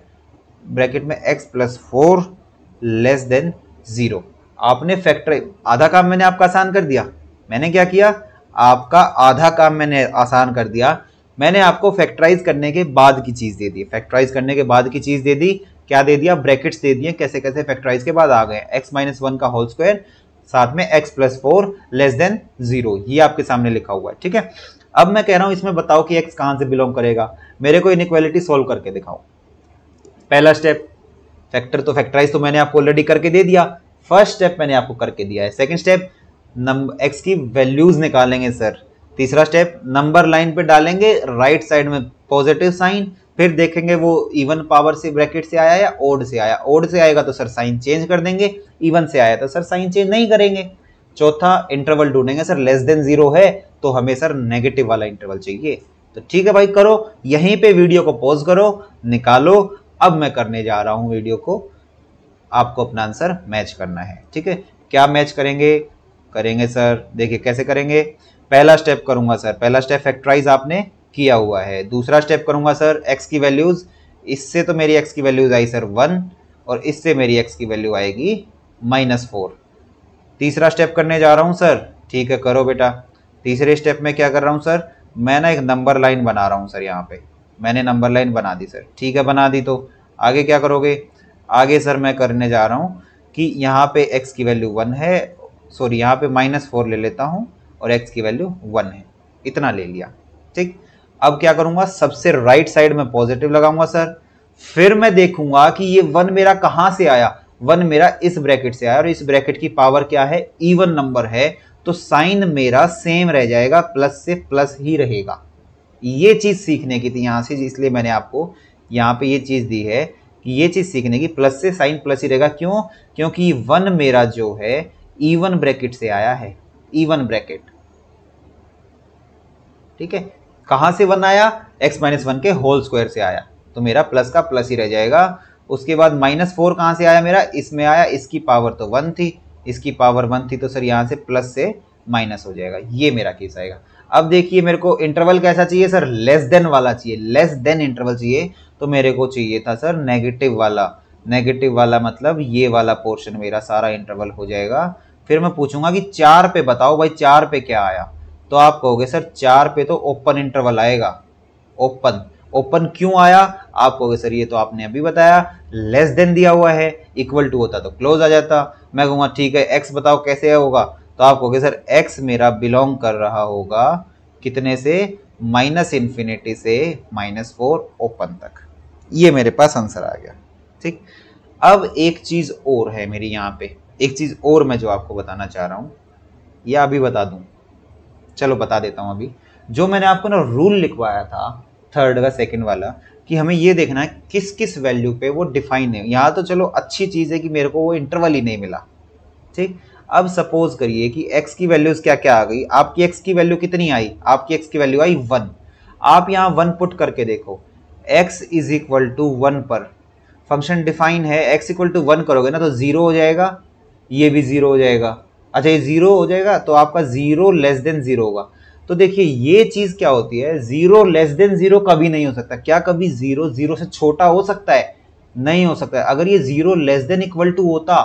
ब्रैकेट में x प्लस 4 लेस देन 0। आपने फैक्टराइज, आधा काम मैंने आपका आसान कर दिया। मैंने क्या किया, आपका आधा काम मैंने आसान कर दिया। मैंने आपको फैक्टराइज करने के बाद की चीज दे दी, फैक्टराइज करने के बाद की चीज दे दी, क्या दे दिया, ब्रैकेट्स दे दिए, कैसे कैसे फैक्टराइज के बाद आ गए, x माइनस 1 का होल स्क्वायर साथ में x प्लस 4 लेस देन 0, ये आपके सामने लिखा हुआ है। ठीक है, अब मैं कह रहा हूं इसमें बताओ कि x कहां से बिलोंग करेगा, मेरे को इनइक्वालिटी सोल्व करके दिखाओ। पहला स्टेप फैक्टर, तो फैक्टराइज तो मैंने आपको ऑलरेडी करके दे दिया, फर्स्ट स्टेप मैंने आपको करके दिया है। सेकंड स्टेप x की वैल्यूज निकालेंगे सर। तीसरा स्टेप नंबर लाइन पे डालेंगे, राइट साइड में पॉजिटिव साइन, फिर देखेंगे वो इवन पावर से ब्रैकेट से आया या ओड से आया, ओड से आएगा तो सर साइन चेंज कर देंगे, इवन से आया तो सर साइन चेंज नहीं करेंगे। चौथा इंटरवल ढूंढेंगे, सर लेस देन 0 है तो हमें सर नेगेटिव वाला इंटरवल चाहिए। तो ठीक है भाई, करो, यहीं पे वीडियो को पॉज करो, निकालो। अब मैं करने जा रहा हूं वीडियो को, आपको अपना आंसर मैच करना है। ठीक है, क्या मैच करेंगे सर, देखिए कैसे करेंगे। पहला स्टेप करूंगा सर, पहला स्टेप फैक्टराइज आपने किया हुआ है। दूसरा स्टेप करूंगा सर x की वैल्यूज, इससे तो मेरी x की वैल्यूज आई सर 1 और इससे मेरी x की वैल्यू आएगी -4। तीसरा स्टेप करने जा रहा हूं सर, ठीक है करो बेटा। तीसरे स्टेप में क्या कर रहा हूं सर, मैं ना एक नंबर लाइन बना रहा हूं सर, यहाँ पे मैंने नंबर लाइन बना दी सर। ठीक है बना दी, तो आगे क्या करोगे, आगे सर मैं करने जा रहा हूं कि यहाँ पे x की वैल्यू 1 है, सॉरी यहाँ पे -4 ले लेता हूं और x की वैल्यू 1 है, इतना ले लिया। ठीक, अब क्या करूंगा, सबसे राइट साइड में पॉजिटिव लगाऊंगा सर, फिर मैं देखूंगा कि ये 1 मेरा कहां से आया, 1 मेरा इस ब्रैकेट से आया और इस ब्रैकेट की पावर क्या है, इवन नंबर है, तो साइन मेरा सेम रह जाएगा, प्लस से प्लस ही रहेगा। ये चीज सीखने की थी यहां से, इसलिए मैंने आपको यहाँ पे ये चीज दी है कि ये चीज सीखने की, प्लस से साइन प्लस ही रहेगा। क्यों, क्योंकि 1 मेरा जो है इवन ब्रैकेट से आया है, इवन ब्रैकेट। ठीक है, कहां से 1 आया, x माइनस 1 के होल स्क्वायर से आया, तो मेरा प्लस का प्लस ही रह जाएगा। उसके बाद -4 कहां से आया मेरा, इसमें आया, इसकी पावर तो 1 थी, इसकी पावर 1 थी, तो सर यहां से प्लस से माइनस हो जाएगा, ये मेरा केस आएगा। अब देखिए मेरे को इंटरवल कैसा चाहिए सर, लेस देन वाला चाहिए, लेस देन इंटरवल चाहिए, तो मेरे को चाहिए था सर नेगेटिव वाला। नेगेटिव वाला मतलब ये वाला पोर्शन मेरा सारा इंटरवल हो जाएगा। फिर मैं पूछूंगा कि 4 पे बताओ भाई 4 पे क्या आया, तो आप कहोगे सर 4 पे तो ओपन इंटरवल आएगा। ओपन, ओपन क्यों आया, आप कहोगे सर ये तो आपने अभी बताया, लेस देन दिया हुआ है, इक्वल टू होता तो क्लोज आ जाता। मैं कहूंगा ठीक है x बताओ कैसे होगा, तो आप कहोगे सर x मेरा बिलोंग कर रहा होगा कितने से, -∞ से -4 ओपन तक। ये मेरे पास आंसर आ गया। ठीक, अब एक चीज और है मेरी यहाँ पे, एक चीज और मैं जो आपको बताना चाह रहा हूं, या अभी बता दूं, चलो बता देता हूं अभी। जो मैंने आपको ना रूल लिखवाया था थर्ड का सेकंड वाला, कि हमें ये देखना है किस किस वैल्यू पे वो डिफाइन है। यहाँ तो चलो अच्छी चीज है कि मेरे को वो इंटरवल ही नहीं मिला। ठीक, अब सपोज करिए कि x की वैल्यूज क्या क्या आ गई, आपकी x की वैल्यू कितनी आई, आपकी x की वैल्यू आई 1। आप यहाँ 1 पुट करके देखो, x इज इक्वल टू 1 पर फंक्शन डिफाइन है, x इक्वल टू 1 करोगे ना तो 0 हो जाएगा, ये भी 0 हो जाएगा। अच्छा ये 0 हो जाएगा तो आपका 0 लेस देन 0 होगा। तो देखिए ये चीज क्या होती है, 0 लेस देन 0 कभी नहीं हो सकता। क्या कभी 0 0 से छोटा हो सकता है, नहीं हो सकता है। अगर ये 0 लेस देन इक्वल टू होता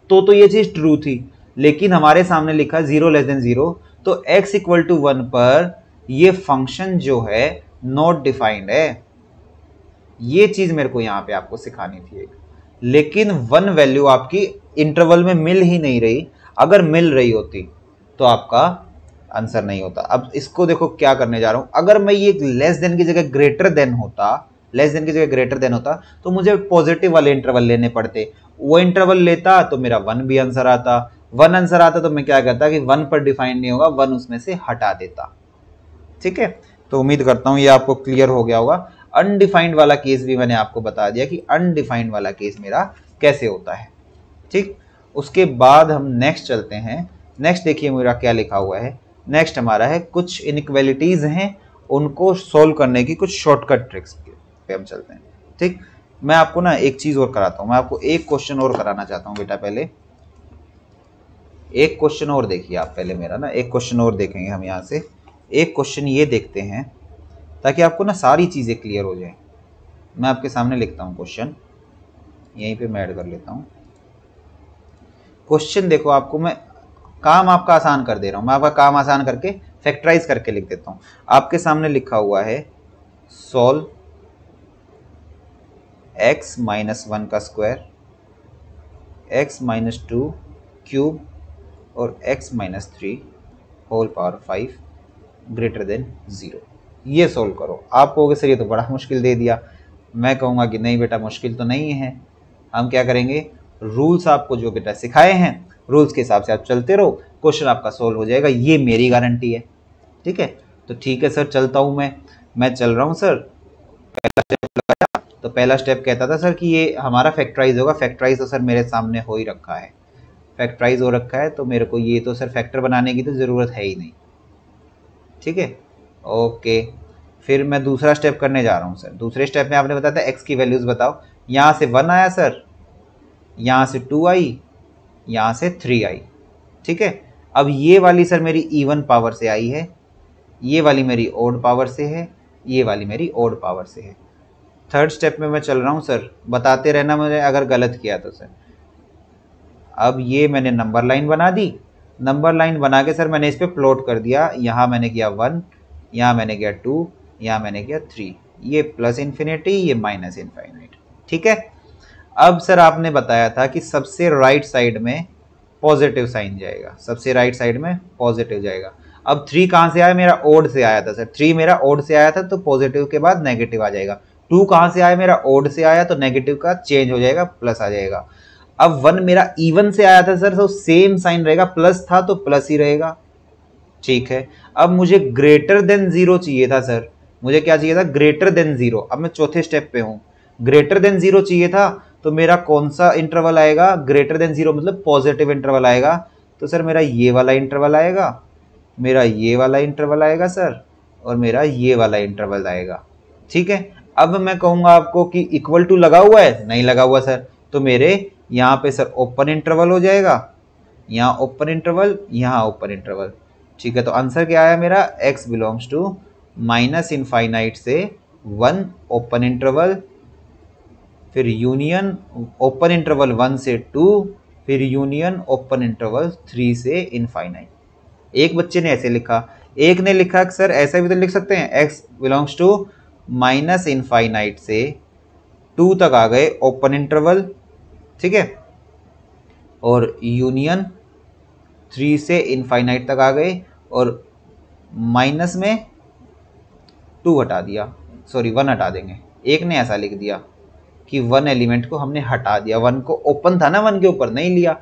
तो ये चीज ट्रू थी, लेकिन हमारे सामने लिखा है 0 लेस देन 0, तो x इक्वल टू 1 पर ये फंक्शन जो है नॉट डिफाइंड है। ये चीज मेरे को यहां पे आपको सिखानी थी एक, लेकिन 1 वैल्यू आपकी इंटरवल में मिल ही नहीं रही। अगर मिल रही होती तो आपका आंसर नहीं होता। अब इसको देखो क्या करने जा रहा हूं, अगर मैं ये लेस देन की जगह ग्रेटर देन होता, लेस देन की जगह ग्रेटर देन होता, तो मुझे पॉजिटिव वाले इंटरवल लेने पड़ते। वो इंटरवल लेता तो मेरा 1 भी आंसर आता, 1 आंसर आता तो मैं क्या कहता कि 1 पर डिफाइन नहीं होगा, 1 उसमें से हटा देता। ठीक है, तो उम्मीद करता हूं ये आपको क्लियर हो गया होगा। अनडिफाइंड वाला केस भी मैंने आपको बता दिया कि अनडिफाइंड वाला केस मेरा कैसे होता है। ठीक, उसके बाद हम नेक्स्ट चलते हैं। नेक्स्ट देखिए मेरा क्या लिखा हुआ है। नेक्स्ट हमारा है कुछ इनइक्वालिटीज हैं, उनको सोल्व करने की कुछ शॉर्टकट ट्रिक्स पे हम चलते हैं। ठीक, मैं आपको ना एक चीज और कराता हूं, मैं आपको एक क्वेश्चन और कराना चाहता हूं बेटा। पहले एक क्वेश्चन और देखिए आप, पहले मेरा ना एक क्वेश्चन और देखेंगे हम। यहाँ से एक क्वेश्चन ये देखते हैं ताकि आपको ना सारी चीजें क्लियर हो जाए। मैं आपके सामने लिखता हूँ क्वेश्चन, यहीं पे मैं ऐड कर लेता हूँ क्वेश्चन। देखो आपको मैं काम आपका आसान कर दे रहा हूँ, मैं आपका काम आसान करके फैक्टराइज करके लिख देता हूँ। आपके सामने लिखा हुआ है सॉल्व x माइनस 1 का स्क्वायर, x माइनस 2 क्यूब और x minus 3 whole power 5 greater than 0। ये सोल्व करो। आप कहोगे सर ये तो बड़ा मुश्किल दे दिया। मैं कहूँगा कि नहीं बेटा, मुश्किल तो नहीं है। हम क्या करेंगे, रूल्स आपको जो बेटा सिखाए हैं रूल्स के हिसाब से आप चलते रहो, क्वेश्चन आपका सोल्व हो जाएगा, ये मेरी गारंटी है। ठीक है, तो ठीक है सर, चलता हूँ मैं चल रहा हूँ सर। पहला स्टेप लगाया तो पहला स्टेप कहता था सर कि ये हमारा फैक्टराइज होगा। फैक्टराइज तो सर मेरे सामने हो ही रखा है, फैक्टराइज हो रखा है, तो मेरे को ये तो सर फैक्टर बनाने की तो ज़रूरत है ही नहीं। ठीक है, ओके। फिर मैं दूसरा स्टेप करने जा रहा हूँ सर। दूसरे स्टेप में आपने बताया था एक्स की वैल्यूज़ बताओ। यहाँ से 1 आया सर, यहाँ से 2 आई, यहाँ से 3 आई। ठीक है, अब ये वाली सर मेरी इवन पावर से आई है, ये वाली मेरी ओड पावर से है, ये वाली मेरी ओड पावर से है। थर्ड स्टेप में मैं चल रहा हूँ सर, बताते रहना मुझे अगर गलत किया तो सर। अब ये मैंने नंबर लाइन बना दी, नंबर लाइन बना के सर मैंने इस पर प्लॉट कर दिया। यहाँ मैंने किया 1, यहाँ मैंने किया 2, यहाँ मैंने किया 3, ये प्लस इन्फिनिटी, ये माइनस इनफाइनाइट। ठीक है, अब सर आपने बताया था कि सबसे राइट साइड में पॉजिटिव साइन जाएगा, सबसे राइट साइड में पॉजिटिव जाएगा। अब 3 कहाँ से आया, मेरा ओड से आया था सर। 3 मेरा ओड से आया था तो पॉजिटिव के बाद नेगेटिव आ जाएगा। 2 कहाँ से आया, मेरा ओड से आया तो नेगेटिव का चेंज हो जाएगा, प्लस आ जाएगा। अब 1 मेरा इवन से आया था सर, तो सेम साइन रहेगा, प्लस था तो प्लस ही रहेगा। ठीक है, अब मुझे ग्रेटर देन 0 चाहिए था सर। मुझे क्या चाहिए था, ग्रेटर देन 0। अब मैं चौथे स्टेप पे हूँ, ग्रेटर देन 0 चाहिए था, तो मेरा कौन सा इंटरवल आएगा, ग्रेटर देन 0 मतलब पॉजिटिव इंटरवल आएगा। तो सर मेरा ये वाला इंटरवल आएगा, मेरा ये वाला इंटरवल आएगा सर, और मेरा ये वाला इंटरवल आएगा। ठीक है, अब मैं कहूँगा आपको कि इक्वल टू लगा हुआ है, नहीं लगा हुआ सर, तो मेरे यहाँ पे सर ओपन इंटरवल हो जाएगा, यहाँ ओपन इंटरवल, यहाँ ओपन इंटरवल। ठीक है, तो आंसर क्या आया मेरा, x belongs to minus infinite से 1 ओपन इंटरवल, फिर यूनियन ओपन इंटरवल 1 से 2, फिर यूनियन ओपन इंटरवल 3 से इनफाइनाइट। एक बच्चे ने ऐसे लिखा, एक ने लिखा सर ऐसा भी तो लिख सकते हैं, x belongs to minus infinite से 2 तक आ गए ओपन इंटरवल, ठीक है, और यूनियन 3 से इनफाइनाइट तक आ गए, और माइनस में 2 हटा दिया, सॉरी 1 हटा देंगे। एक ने ऐसा लिख दिया कि 1 एलिमेंट को हमने हटा दिया, 1 को ओपन था ना, 1 के ऊपर नहीं लिया।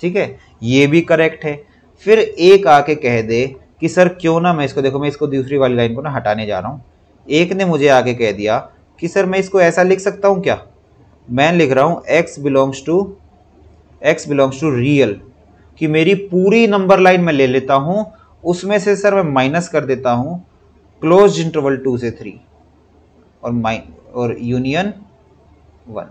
ठीक है, ये भी करेक्ट है। फिर एक आके कह दे कि सर क्यों ना मैं इसको, देखो मैं इसको दूसरी वाली लाइन को ना हटाने जा रहा हूँ। एक ने मुझे आके कह दिया कि सर मैं इसको ऐसा लिख सकता हूँ क्या, मैं लिख रहा हूँ x बिलोंग्स टू रियल, कि मेरी पूरी नंबर लाइन में ले लेता हूँ, उसमें से सर मैं माइनस कर देता हूँ क्लोज इंटरवल 2 से 3 और यूनियन 1।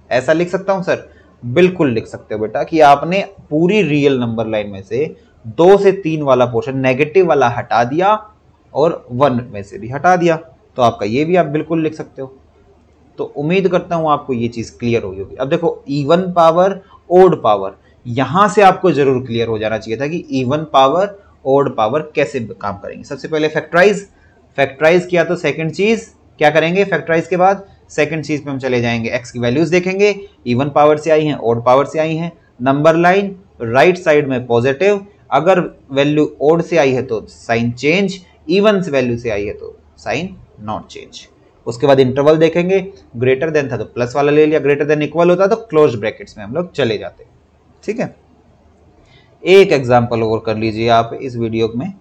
ऐसा लिख सकता हूँ सर, बिल्कुल लिख सकते हो बेटा, कि आपने पूरी रियल नंबर लाइन में से 2 से 3 वाला पोर्शन नेगेटिव वाला हटा दिया और 1 में से भी हटा दिया, तो आपका ये भी आप बिल्कुल लिख सकते हो। तो उम्मीद करता हूं आपको ये चीज क्लियर होगी। अब देखो इवन पावर ओड पावर, यहां से आपको जरूर क्लियर हो जाना चाहिए था कि इवन पावर ओड पावर कैसे काम करेंगे। सबसे पहले फैक्टराइज किया, तो सेकंड चीज क्या करेंगे, फैक्टराइज के बाद सेकंड चीज पे हम चले जाएंगे, एक्स की वैल्यूज देखेंगे, इवन पावर से आई हैं, ओड पावर से आई हैं, नंबर लाइन राइट साइड में पॉजिटिव, अगर वैल्यू ओड से आई है तो साइन चेंज, इवन से वैल्यू से आई है तो साइन नॉट चेंज। उसके बाद इंटरवल देखेंगे, ग्रेटर देन था तो प्लस वाला ले लिया, ग्रेटर देन इक्वल होता तो क्लोज ब्रैकेट्स में हम लोग चले जाते। ठीक है, एक एग्जांपल और कर लीजिए आप इस वीडियो में।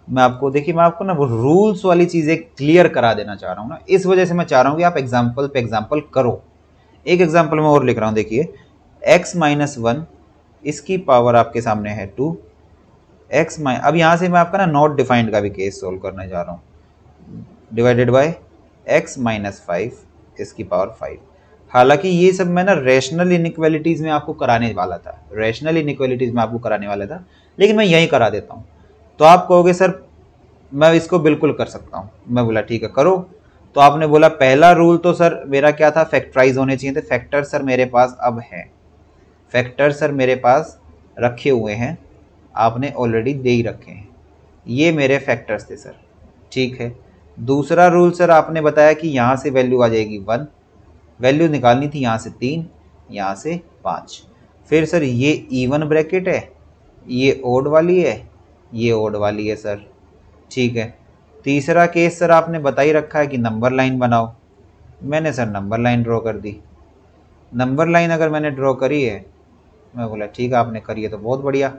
मैं आपको देखिए, मैं आपको ना वो रूल्स वाली चीज़ें क्लियर करा देना चाह रहा हूँ ना, इस वजह से मैं चाह रहा हूँ कि आप एग्जाम्पल पे एग्जाम्पल करो। एक एग्जाम्पल मैं और लिख रहा हूँ, देखिए x माइनस 1 इसकी पावर आपके सामने है 2 x माइ, अब यहाँ से मैं आपका ना नॉट डिफाइंड का भी केस सोल्व करने जा रहा हूँ, डिवाइडेड बाय x माइनस 5 इसकी पावर 5। हालांकि ये सब मैं ना रैशनल इनइक्वालिटीज में आपको कराने वाला था, रैशनल इनइक्वालिटीज में आपको कराने वाला था, लेकिन मैं यही करा देता हूँ। तो आप कहोगे सर मैं इसको बिल्कुल कर सकता हूँ, मैं बोला ठीक है करो। तो आपने बोला पहला रूल तो सर मेरा क्या था, फैक्टराइज होने चाहिए थे। फैक्टर सर मेरे पास अब है, फैक्टर सर मेरे पास रखे हुए हैं, आपने ऑलरेडी दे ही रखे हैं, ये मेरे फैक्टर्स थे सर, ठीक है। दूसरा रूल सर आपने बताया कि यहाँ से वैल्यू आ जाएगी 1, वैल्यू निकालनी थी यहाँ से 3, यहाँ से 5। फिर सर ये इवन ब्रैकेट है, ये ओड वाली है, ये ओड वाली है सर, ठीक है। तीसरा केस सर आपने बता ही रखा है कि नंबर लाइन बनाओ, मैंने सर नंबर लाइन ड्रॉ कर दी। नंबर लाइन अगर मैंने ड्रॉ करी है, मैं बोला ठीक है आपने करी है तो बहुत बढ़िया,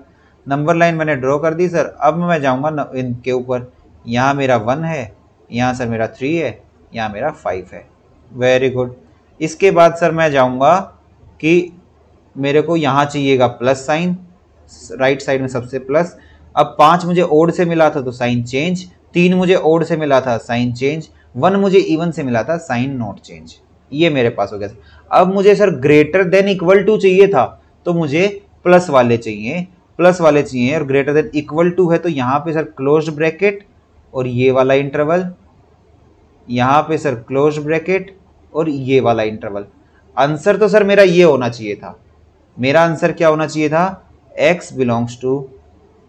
नंबर लाइन मैंने ड्रॉ कर दी सर। अब मैं जाऊंगा इनके ऊपर, यहाँ मेरा 1 है, यहाँ सर मेरा 3 है, यहाँ मेरा 5 है, वेरी गुड। इसके बाद सर मैं जाऊंगा कि मेरे को यहाँ चाहिएगा प्लस साइन, राइट साइड में सबसे प्लस। अब 5 मुझे ओड से मिला था तो साइन चेंज, 3 मुझे ओड से मिला था साइन चेंज, 1 मुझे इवन से मिला था साइन नॉट चेंज, ये मेरे पास हो गया। अब मुझे sir greater than equal to चाहिए था, तो मुझे प्लस वाले चाहिए, प्लस वाले चाहिए, और ग्रेटर देन इक्वल टू है तो यहाँ पे सर क्लोज ब्रैकेट और ये वाला इंटरवल, यहाँ पे सर क्लोज ब्रैकेट और ये वाला इंटरवल। आंसर तो सर मेरा ये होना चाहिए था, मेरा आंसर क्या होना चाहिए था, x belongs to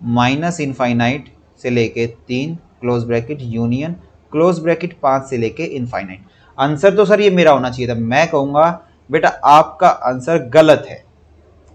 minus infinite से लेके 3 close bracket union close bracket 5 से लेके इनफाइनाइट। आंसर तो सर ये मेरा होना चाहिए था। मैं कहूँगा बेटा आपका आंसर गलत है,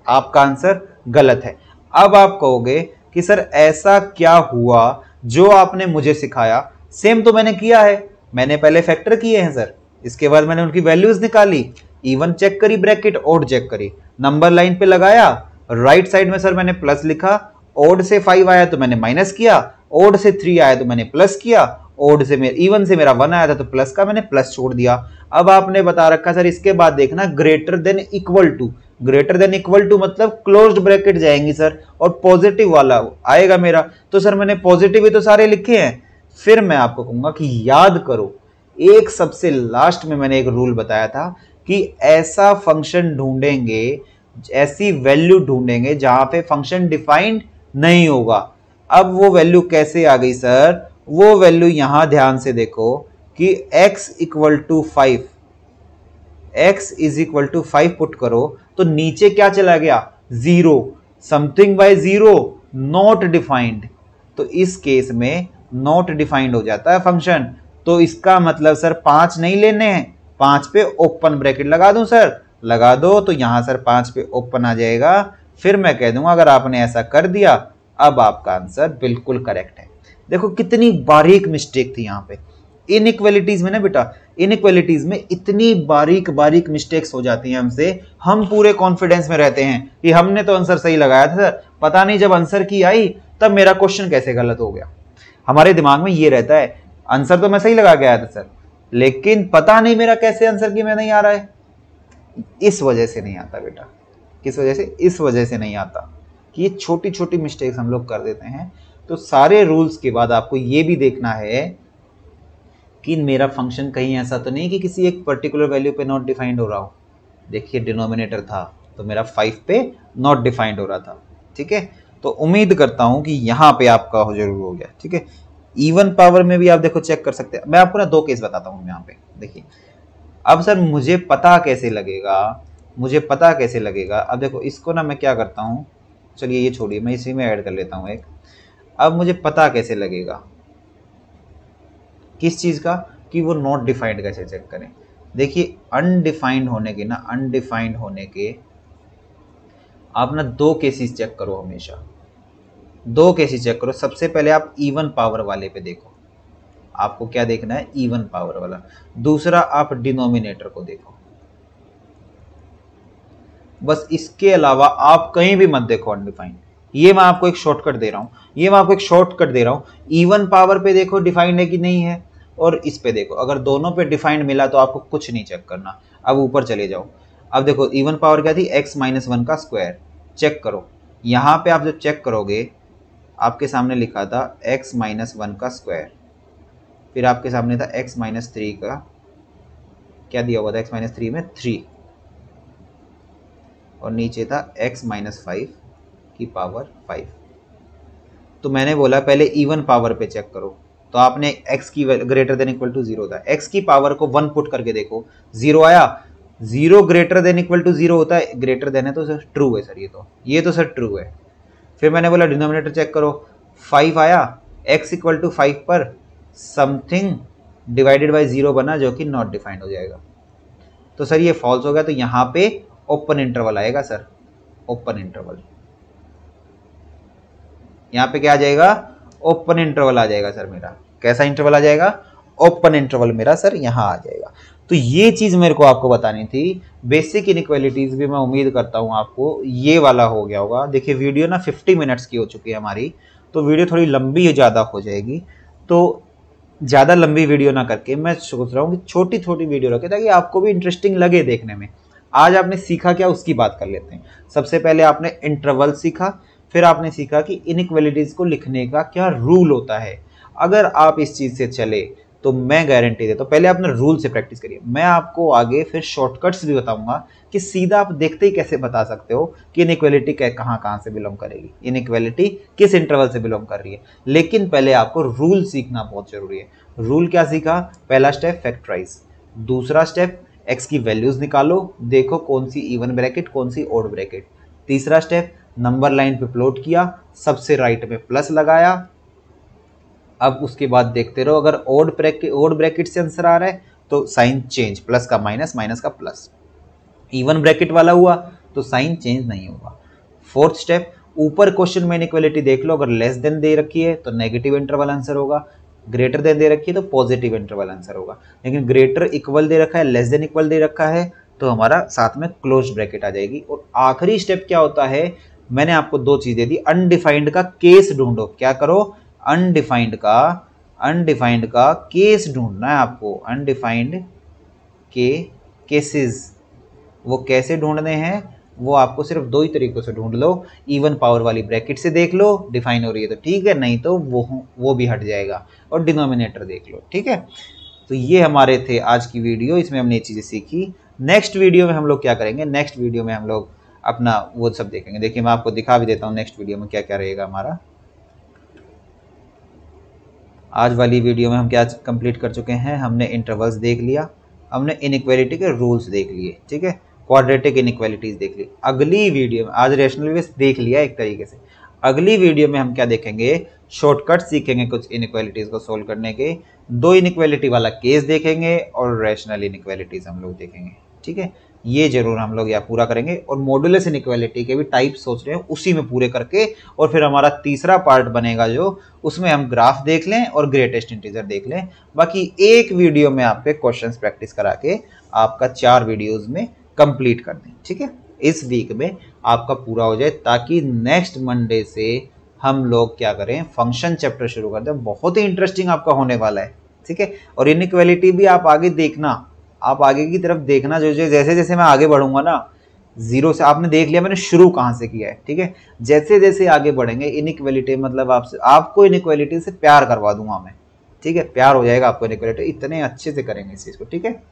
आपका आंसर गलत है। अब आप कहोगे कि सर ऐसा क्या हुआ जो आपने मुझे सिखाया, सेम तो मैंने किया है, मैंने पहले फैक्टर किए हैं सर, इसके बाद मैंने उनकी वैल्यूज निकाली, इवन चेक करी, ब्रैकेट ओड चेक करी, नंबर लाइन पे लगाया, राइट साइड में सर मैंने प्लस लिखा, ओड से 5 आया तो मैंने माइनस किया, ओड से 3 आया तो मैंने प्लस किया, ओड से इवन से मेरा 1 आया था तो प्लस का मैंने प्लस छोड़ दिया। अब आपने बता रखा सर इसके बाद देखना greater than equal to, greater than equal to मतलब क्लोज्ड ब्रैकेट जाएंगी सर और पॉजिटिव वाला आएगा मेरा, तो सर मैंने पॉजिटिव ही तो सारे लिखे हैं। फिर मैं आपको कहूंगा कि याद करो, एक सबसे लास्ट में मैंने एक रूल बताया था कि ऐसा फंक्शन ढूंढेंगे, ऐसी वैल्यू ढूंढेंगे जहां पे फंक्शन डिफाइंड नहीं होगा। अब वो वैल्यू कैसे आ गई सर, वो वैल्यू यहां ध्यान से देखो कि x equal to 5, x is equal to 5 put करो तो नीचे क्या चला गया, 0, समथिंग बाय 0 नॉट डिफाइंड, तो इस केस में नॉट डिफाइंड हो जाता है फंक्शन। तो इसका मतलब सर 5 नहीं लेने हैं, 5 पे ओपन ब्रैकेट लगा दूं सर, लगा दो तो यहां सर 5 पे ओपन आ जाएगा। फिर मैं कह दूंगा अगर आपने ऐसा कर दिया अब आपका आंसर बिल्कुल करेक्ट है। देखो कितनी बारीक मिस्टेक थी यहाँ पे इनइक्वालिटीज में ना बेटा, इनइक्वालिटीज में इतनी बारीक बारीक मिस्टेक्स हो जाती हैं हमसे, हम पूरे कॉन्फिडेंस में रहते हैं कि हमने तो आंसर सही लगाया था सर, पता नहीं जब आंसर की आई तब मेरा क्वेश्चन कैसे गलत हो गया। हमारे दिमाग में ये रहता है आंसर तो मैं सही लगा के आया था सर, लेकिन पता नहीं मेरा कैसे आंसर की में नहीं आ रहा है। इस वजह से नहीं आता बेटा, किस वजह से, इस वजह से नहीं आता कि ये छोटी छोटी मिस्टेक्स हम लोग कर देते हैं। तो सारे रूल्स के बाद आपको ये भी देखना है कि मेरा फंक्शन कहीं ऐसा तो नहीं कि किसी एक पर्टिकुलर वैल्यू पे नॉट डिफाइंड हो रहा हो। देखिए डिनोमिनेटर था तो मेरा 5 पे नॉट डिफाइंड हो रहा था, ठीक है। तो उम्मीद करता हूं कि यहाँ पे आपका जरूर हो गया, ठीक है। इवन पावर में भी आप देखो चेक कर सकते हैं। मैं आपको ना 2 केस बताता हूँ यहाँ पे, देखिए। अब सर मुझे पता कैसे लगेगा, मुझे पता कैसे लगेगा, अब देखो इसको ना मैं क्या करता हूँ, चलिए ये छोड़िए, मैं इसी में ऐड कर लेता हूँ एक। अब मुझे पता कैसे लगेगा किस चीज़ का, कि वो नॉट डिफाइंड कैसे चेक करें। देखिए अनडिफाइंड होने के ना, अनडिफाइंड होने के आप ना 2 केसेस चेक करो, हमेशा 2 केसेस चेक करो। सबसे पहले आप इवन पावर वाले पे देखो, आपको क्या देखना है, इवन पावर वाला। दूसरा आप डिनोमिनेटर को देखो, बस इसके अलावा आप कहीं भी मत देखो अनडिफाइंड, ये मैं आपको एक शॉर्टकट दे रहा हूँ, इवन पावर पे देखो डिफाइंड है कि नहीं है, और इस पे देखो, अगर दोनों पे डिफाइंड मिला तो आपको कुछ नहीं चेक करना। अब ऊपर चले जाओ, अब देखो इवन पावर क्या थी, x माइनस 1 का स्क्वायर, चेक करो। यहाँ पे आप जब चेक करोगे आपके सामने लिखा था x माइनस 1 का स्क्वायर, फिर आपके सामने था x माइनस 3 का, क्या दिया हुआ था x माइनस 3 में 3, और नीचे था x माइनस 5 की पावर 5। तो मैंने बोला पहले इवन पावर पे चेक करो, तो आपने x की ग्रेटर देन इक्वल टू 0 था, x की पावर को 1 पुट करके देखो, 0 आया, 0 ग्रेटर देन इक्वल टू 0 होता है, ग्रेटर देन है तो सर ट्रू है सर, ये तो सर ट्रू है। फिर मैंने बोला डिनोमिनेटर चेक करो, 5 आया, x इक्वल टू 5 पर समथिंग डिवाइडेड बाई 0 बना जो कि नॉट डिफाइंड हो जाएगा, तो सर ये फॉल्स हो गया, तो यहाँ पे ओपन इंटरवल आएगा सर, ओपन इंटरवल, यहाँ पे क्या आ जाएगा, ओपन इंटरवल आ जाएगा सर मेरा। कैसा इंटरवल आ जाएगा, ओपन इंटरवल मेरा सर यहाँ आ जाएगा। तो ये चीज मेरे को आपको बतानी थी। बेसिक इनइक्वालिटीज भी मैं उम्मीद करता हूँ आपको ये वाला हो गया होगा। देखिए वीडियो ना 50 मिनट्स की हो चुकी है हमारी, तो वीडियो थोड़ी लंबी ज़्यादा हो जाएगी, तो ज़्यादा लंबी वीडियो ना करके मैं सोच रहा हूँ कि छोटी छोटी वीडियो रखें ताकि आपको भी इंटरेस्टिंग लगे देखने में। आज आपने सीखा क्या उसकी बात कर लेते हैं। सबसे पहले आपने इंटरवल सीखा, फिर आपने सीखा कि इनइक्वालिटीज को लिखने का क्या रूल होता है। अगर आप इस चीज़ से चले तो मैं गारंटी देता हूँ, पहले आपने रूल से प्रैक्टिस करिए। मैं आपको आगे फिर शॉर्टकट्स भी बताऊंगा कि सीधा आप देखते ही कैसे बता सकते हो कि इनइक्वालिटी कहाँ से बिलोंग करेगी, इनइक्वालिटी किस इंटरवल से बिलोंग कर रही है। लेकिन पहले आपको रूल सीखना बहुत जरूरी है। रूल क्या सीखा, पहला स्टेप फैक्टराइज, दूसरा स्टेप एक्स की वैल्यूज निकालो, देखो कौन सी इवन ब्रैकेट कौन सी ओड ब्रैकेट, तीसरा स्टेप नंबर लाइन पे प्लॉट किया, सबसे राइट में प्लस लगाया। अब उसके बाद देखते रहो, अगर ओड ब्रैकेट से आंसर आ रहा है तो साइन चेंज, प्लस का माइनस माइनस का प्लस। इवन ब्रैकेट वाला हुआ तो साइन चेंज नहीं होगा। फोर्थ स्टेप, ऊपर क्वेश्चन में इनइक्वालिटी देख लो, अगर लेस देन दे रखी है तो नेगेटिव इंटरवल आंसर होगा, ग्रेटर देन दे रखी है तो पॉजिटिव इंटरवल आंसर होगा। लेकिन ग्रेटर इक्वल दे रखा है, लेस देन इक्वल दे रखा है तो हमारा साथ में क्लोज ब्रैकेट आ जाएगी। और आखिरी स्टेप क्या होता है, मैंने आपको दो चीजें दी, अनडिफाइंड का केस ढूंढो। क्या करो, अनडिफाइंड का केस ढूंढना है आपको, अनडिफाइंड के केसेस। वो कैसे ढूंढने हैं, वो आपको सिर्फ दो ही तरीकों से ढूंढ लो। इवन पावर वाली ब्रैकेट से देख लो, डिफाइन हो रही है तो ठीक है, नहीं तो वो भी हट जाएगा। और डिनोमिनेटर देख लो, ठीक है। तो ये हमारे थे आज की वीडियो, इसमें हमने ये चीज़ें सीखी। नेक्स्ट वीडियो में हम लोग क्या करेंगे, नेक्स्ट वीडियो में हम लोग अपना वो सब देखेंगे। देखिए मैं आपको दिखा भी देता हूँ नेक्स्ट वीडियो में क्या क्या रहेगा हमारा। आज वाली वीडियो में हम क्या कंप्लीट कर चुके हैं, हमने इंटरवल्स देख लिया, हमने इनइक्वालिटी के रूल्स देख लिए, ठीक है, क्वाड्रेटिक इनइक्वालिटीज देख ली। अगली वीडियो में आज रेशनल बेस देख लिया एक तरीके से, अगली वीडियो में हम क्या देखेंगे, शॉर्टकट सीखेंगे कुछ इनइक्वालिटीज को सोल्व करने के। दो इनइक्वालिटी वाला केस देखेंगे और रैशनल इनइक्वालिटीज हम लोग देखेंगे, ठीक है। ये जरूर हम लोग यहाँ पूरा करेंगे। और मॉडुलस इनइक्वालिटी के भी टाइप सोच रहे हैं उसी में पूरे करके, और फिर हमारा तीसरा पार्ट बनेगा जो उसमें हम ग्राफ देख लें और ग्रेटेस्ट इंटीजर देख लें। बाकी एक वीडियो में आप पे क्वेश्चंस प्रैक्टिस करा के आपका 4 वीडियोस में कंप्लीट कर दें, ठीक है। इस वीक में आपका पूरा हो जाए ताकि नेक्स्ट मंडे से हम लोग क्या करें, फंक्शन चैप्टर शुरू कर दें। बहुत ही इंटरेस्टिंग आपका होने वाला है, ठीक है। और इनइक्वालिटी भी आप आगे देखना, आप आगे की तरफ देखना, जो जैसे जैसे मैं आगे बढ़ूंगा ना, जीरो से आपने देख लिया मैंने शुरू कहाँ से किया है, ठीक है। जैसे जैसे आगे बढ़ेंगे इनइक्वालिटी मतलब आपको इनइक्वालिटी से प्यार करवा दूंगा मैं, ठीक है। प्यार हो जाएगा आपको इनइक्वालिटी, इतने अच्छे से करेंगे इस चीज़ को, ठीक है।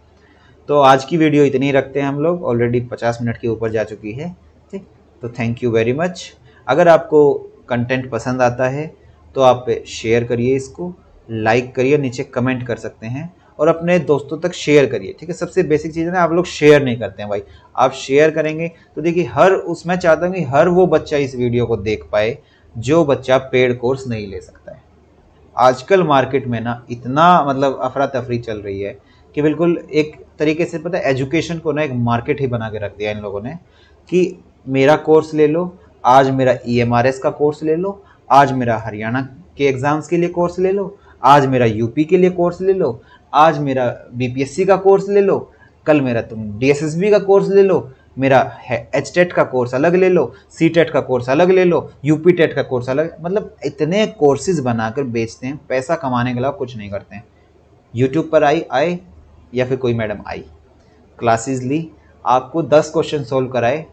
तो आज की वीडियो इतनी ही रखते हैं हम लोग, ऑलरेडी 50 मिनट के ऊपर जा चुकी है, ठीक। तो थैंक यू वेरी मच। अगर आपको कंटेंट पसंद आता है तो आप शेयर करिए, इसको लाइक करिए, नीचे कमेंट कर सकते हैं और अपने दोस्तों तक शेयर करिए, ठीक है। सबसे बेसिक चीज़ है ना, आप लोग शेयर नहीं करते हैं भाई, आप शेयर करेंगे तो देखिए मैं चाहता हूँ कि हर वो बच्चा इस वीडियो को देख पाए जो बच्चा पेड कोर्स नहीं ले सकता है। आजकल मार्केट में ना इतना मतलब अफरा तफरी चल रही है कि बिल्कुल एक तरीके से पता है एजुकेशन को ना एक मार्केट ही बना के रख दिया इन लोगों ने कि मेरा कोर्स ले लो, आज मेरा EMRS का कोर्स ले लो, आज मेरा हरियाणा के एग्जाम्स के लिए कोर्स ले लो, आज मेरा यूपी के लिए कोर्स ले लो, आज मेरा BPSC का कोर्स ले लो, कल मेरा तुम DSSB का कोर्स ले लो। मेरा है एच टेट का कोर्स अलग ले लो, सी टेट का कोर्स अलग ले लो, यूपी टेट का कोर्स अलग, मतलब इतने कोर्सेज बनाकर बेचते हैं, पैसा कमाने के अलावा कुछ नहीं करते हैं। यूट्यूब पर आए या फिर कोई मैडम आई, क्लासेस ली, आपको 10 क्वेश्चन सोल्व कराए,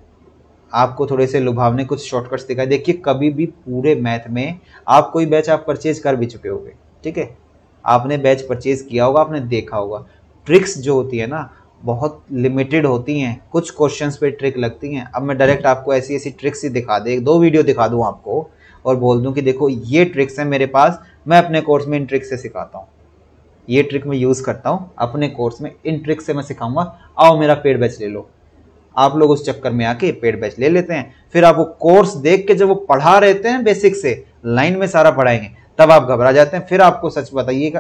आपको थोड़े से लुभावने कुछ शॉर्टकट्स दिखाए। देखिए कभी भी पूरे मैथ में आप कोई बैच आप परचेज कर भी चुके होंगे, ठीक है, आपने बैच परचेज किया होगा, आपने देखा होगा। ट्रिक्स जो होती है ना बहुत लिमिटेड होती हैं, कुछ क्वेश्चंस पे ट्रिक लगती हैं। अब मैं डायरेक्ट आपको ऐसी ऐसी ट्रिक्स ही दिखा दे, 2 वीडियो दिखा दूं आपको और बोल दूं कि देखो ये ट्रिक्स हैं मेरे पास, मैं अपने कोर्स में इन ट्रिक से सिखाता हूँ, ये ट्रिक मैं यूज़ करता हूँ अपने कोर्स में, इन ट्रिक से मैं सिखाऊंगा, आओ मेरा पेड बैच ले लो। आप लोग उस चक्कर में आके पेड बैच ले लेते हैं, फिर आपको कोर्स देख के जब वो पढ़ा रहते हैं बेसिक से लाइन में सारा पढ़ाएंगे, तब आप घबरा जाते हैं। फिर आपको सच बताइएगा,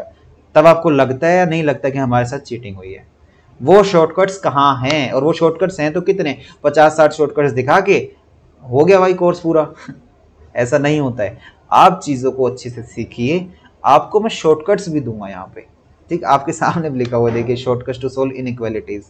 तब आपको लगता है या नहीं लगता कि हमारे साथ चीटिंग हुई है। वो शॉर्टकट्स कहाँ हैं, और वो शॉर्टकट्स हैं तो कितने, 50-60 शॉर्टकट्स दिखा के हो गया भाई कोर्स पूरा ऐसा नहीं होता है। आप चीज़ों को अच्छे से सीखिए, आपको मैं शॉर्टकट्स भी दूंगा यहाँ पे, ठीक, आपके सामने लिखा हुआ देखिए, शॉर्टकट्स टू सोल्व इनइक्वालिटीज।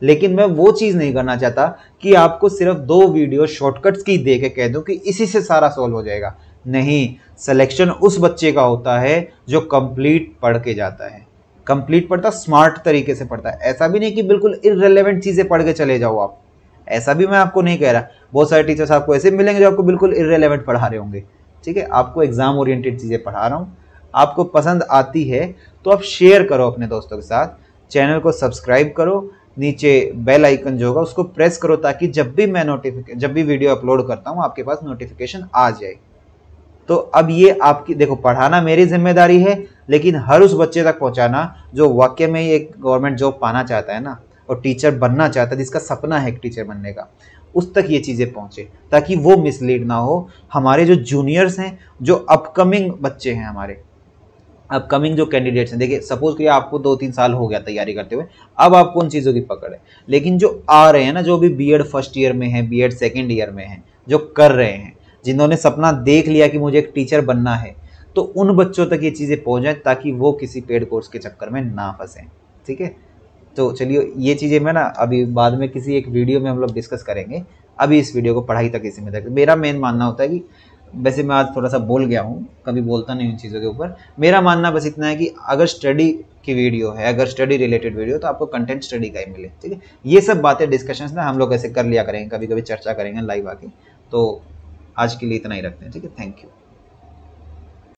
लेकिन मैं वो चीज़ नहीं करना चाहता कि आपको सिर्फ 2 वीडियो शॉर्टकट्स की दे के कह दूं कि इसी से सारा सॉल्व हो जाएगा। नहीं, सिलेक्शन उस बच्चे का होता है जो कंप्लीट पढ़ के जाता है, कंप्लीट पढ़ता, स्मार्ट तरीके से पढ़ता है। ऐसा भी नहीं कि बिल्कुल इररिलेवेंट चीज़ें पढ़ के चले जाओ आप, ऐसा भी मैं आपको नहीं कह रहा। बहुत सारे टीचर्स आपको ऐसे मिलेंगे जो आपको बिल्कुल इररिलेवेंट पढ़ा रहे होंगे, ठीक है। आपको एग्जाम ओरिएंटेड चीज़ें पढ़ा रहा हूँ, आपको पसंद आती है तो आप शेयर करो अपने दोस्तों के साथ, चैनल को सब्सक्राइब करो, नीचे बेल आइकन जो होगा उसको प्रेस करो ताकि जब भी मैं जब भी वीडियो अपलोड करता हूँ आपके पास नोटिफिकेशन आ जाए। तो अब ये आपकी, देखो पढ़ाना मेरी जिम्मेदारी है, लेकिन हर उस बच्चे तक पहुंचाना जो वाकई में एक गवर्नमेंट जॉब पाना चाहता है ना, और टीचर बनना चाहता है, जिसका सपना है एक टीचर बनने का, उस तक ये चीज़ें पहुंचे ताकि वो मिसलीड ना हो। हमारे जो जूनियर्स हैं, जो अपकमिंग बच्चे हैं, हमारे अपकमिंग जो कैंडिडेट्स हैं, देखिए सपोज करिए आपको 2-3 साल हो गया तैयारी करते हुए, अब आपको उन चीज़ों की पकड़ है, लेकिन जो आ रहे हैं ना, जो भी बीएड फर्स्ट ईयर में है, बीएड सेकेंड ईयर में है, जो कर रहे हैं, जिन्होंने सपना देख लिया कि मुझे एक टीचर बनना है, तो उन बच्चों तक ये चीज़ें पहुँच जाए ताकि वो किसी पेड कोर्स के चक्कर में ना फंसें, ठीक है। तो चलिए ये चीज़ें मैं ना अभी बाद में किसी एक वीडियो में हम लोग डिस्कस करेंगे, अभी इस वीडियो को पढ़ाई तक इसी में तक। मेरा मेन मानना होता है कि, वैसे मैं आज थोड़ा सा बोल गया हूँ, कभी बोलता नहीं उन चीज़ों के ऊपर, मेरा मानना बस इतना है कि अगर स्टडी की वीडियो है, अगर स्टडी रिलेटेड वीडियो, तो आपको कंटेंट स्टडी का ही मिले, ठीक है। ये सब बातें डिस्कशंस ना हम लोग ऐसे कर लिया करेंगे, कभी कभी चर्चा करेंगे लाइव आके। तो आज के लिए इतना ही रखते हैं, ठीक है, थैंक यू।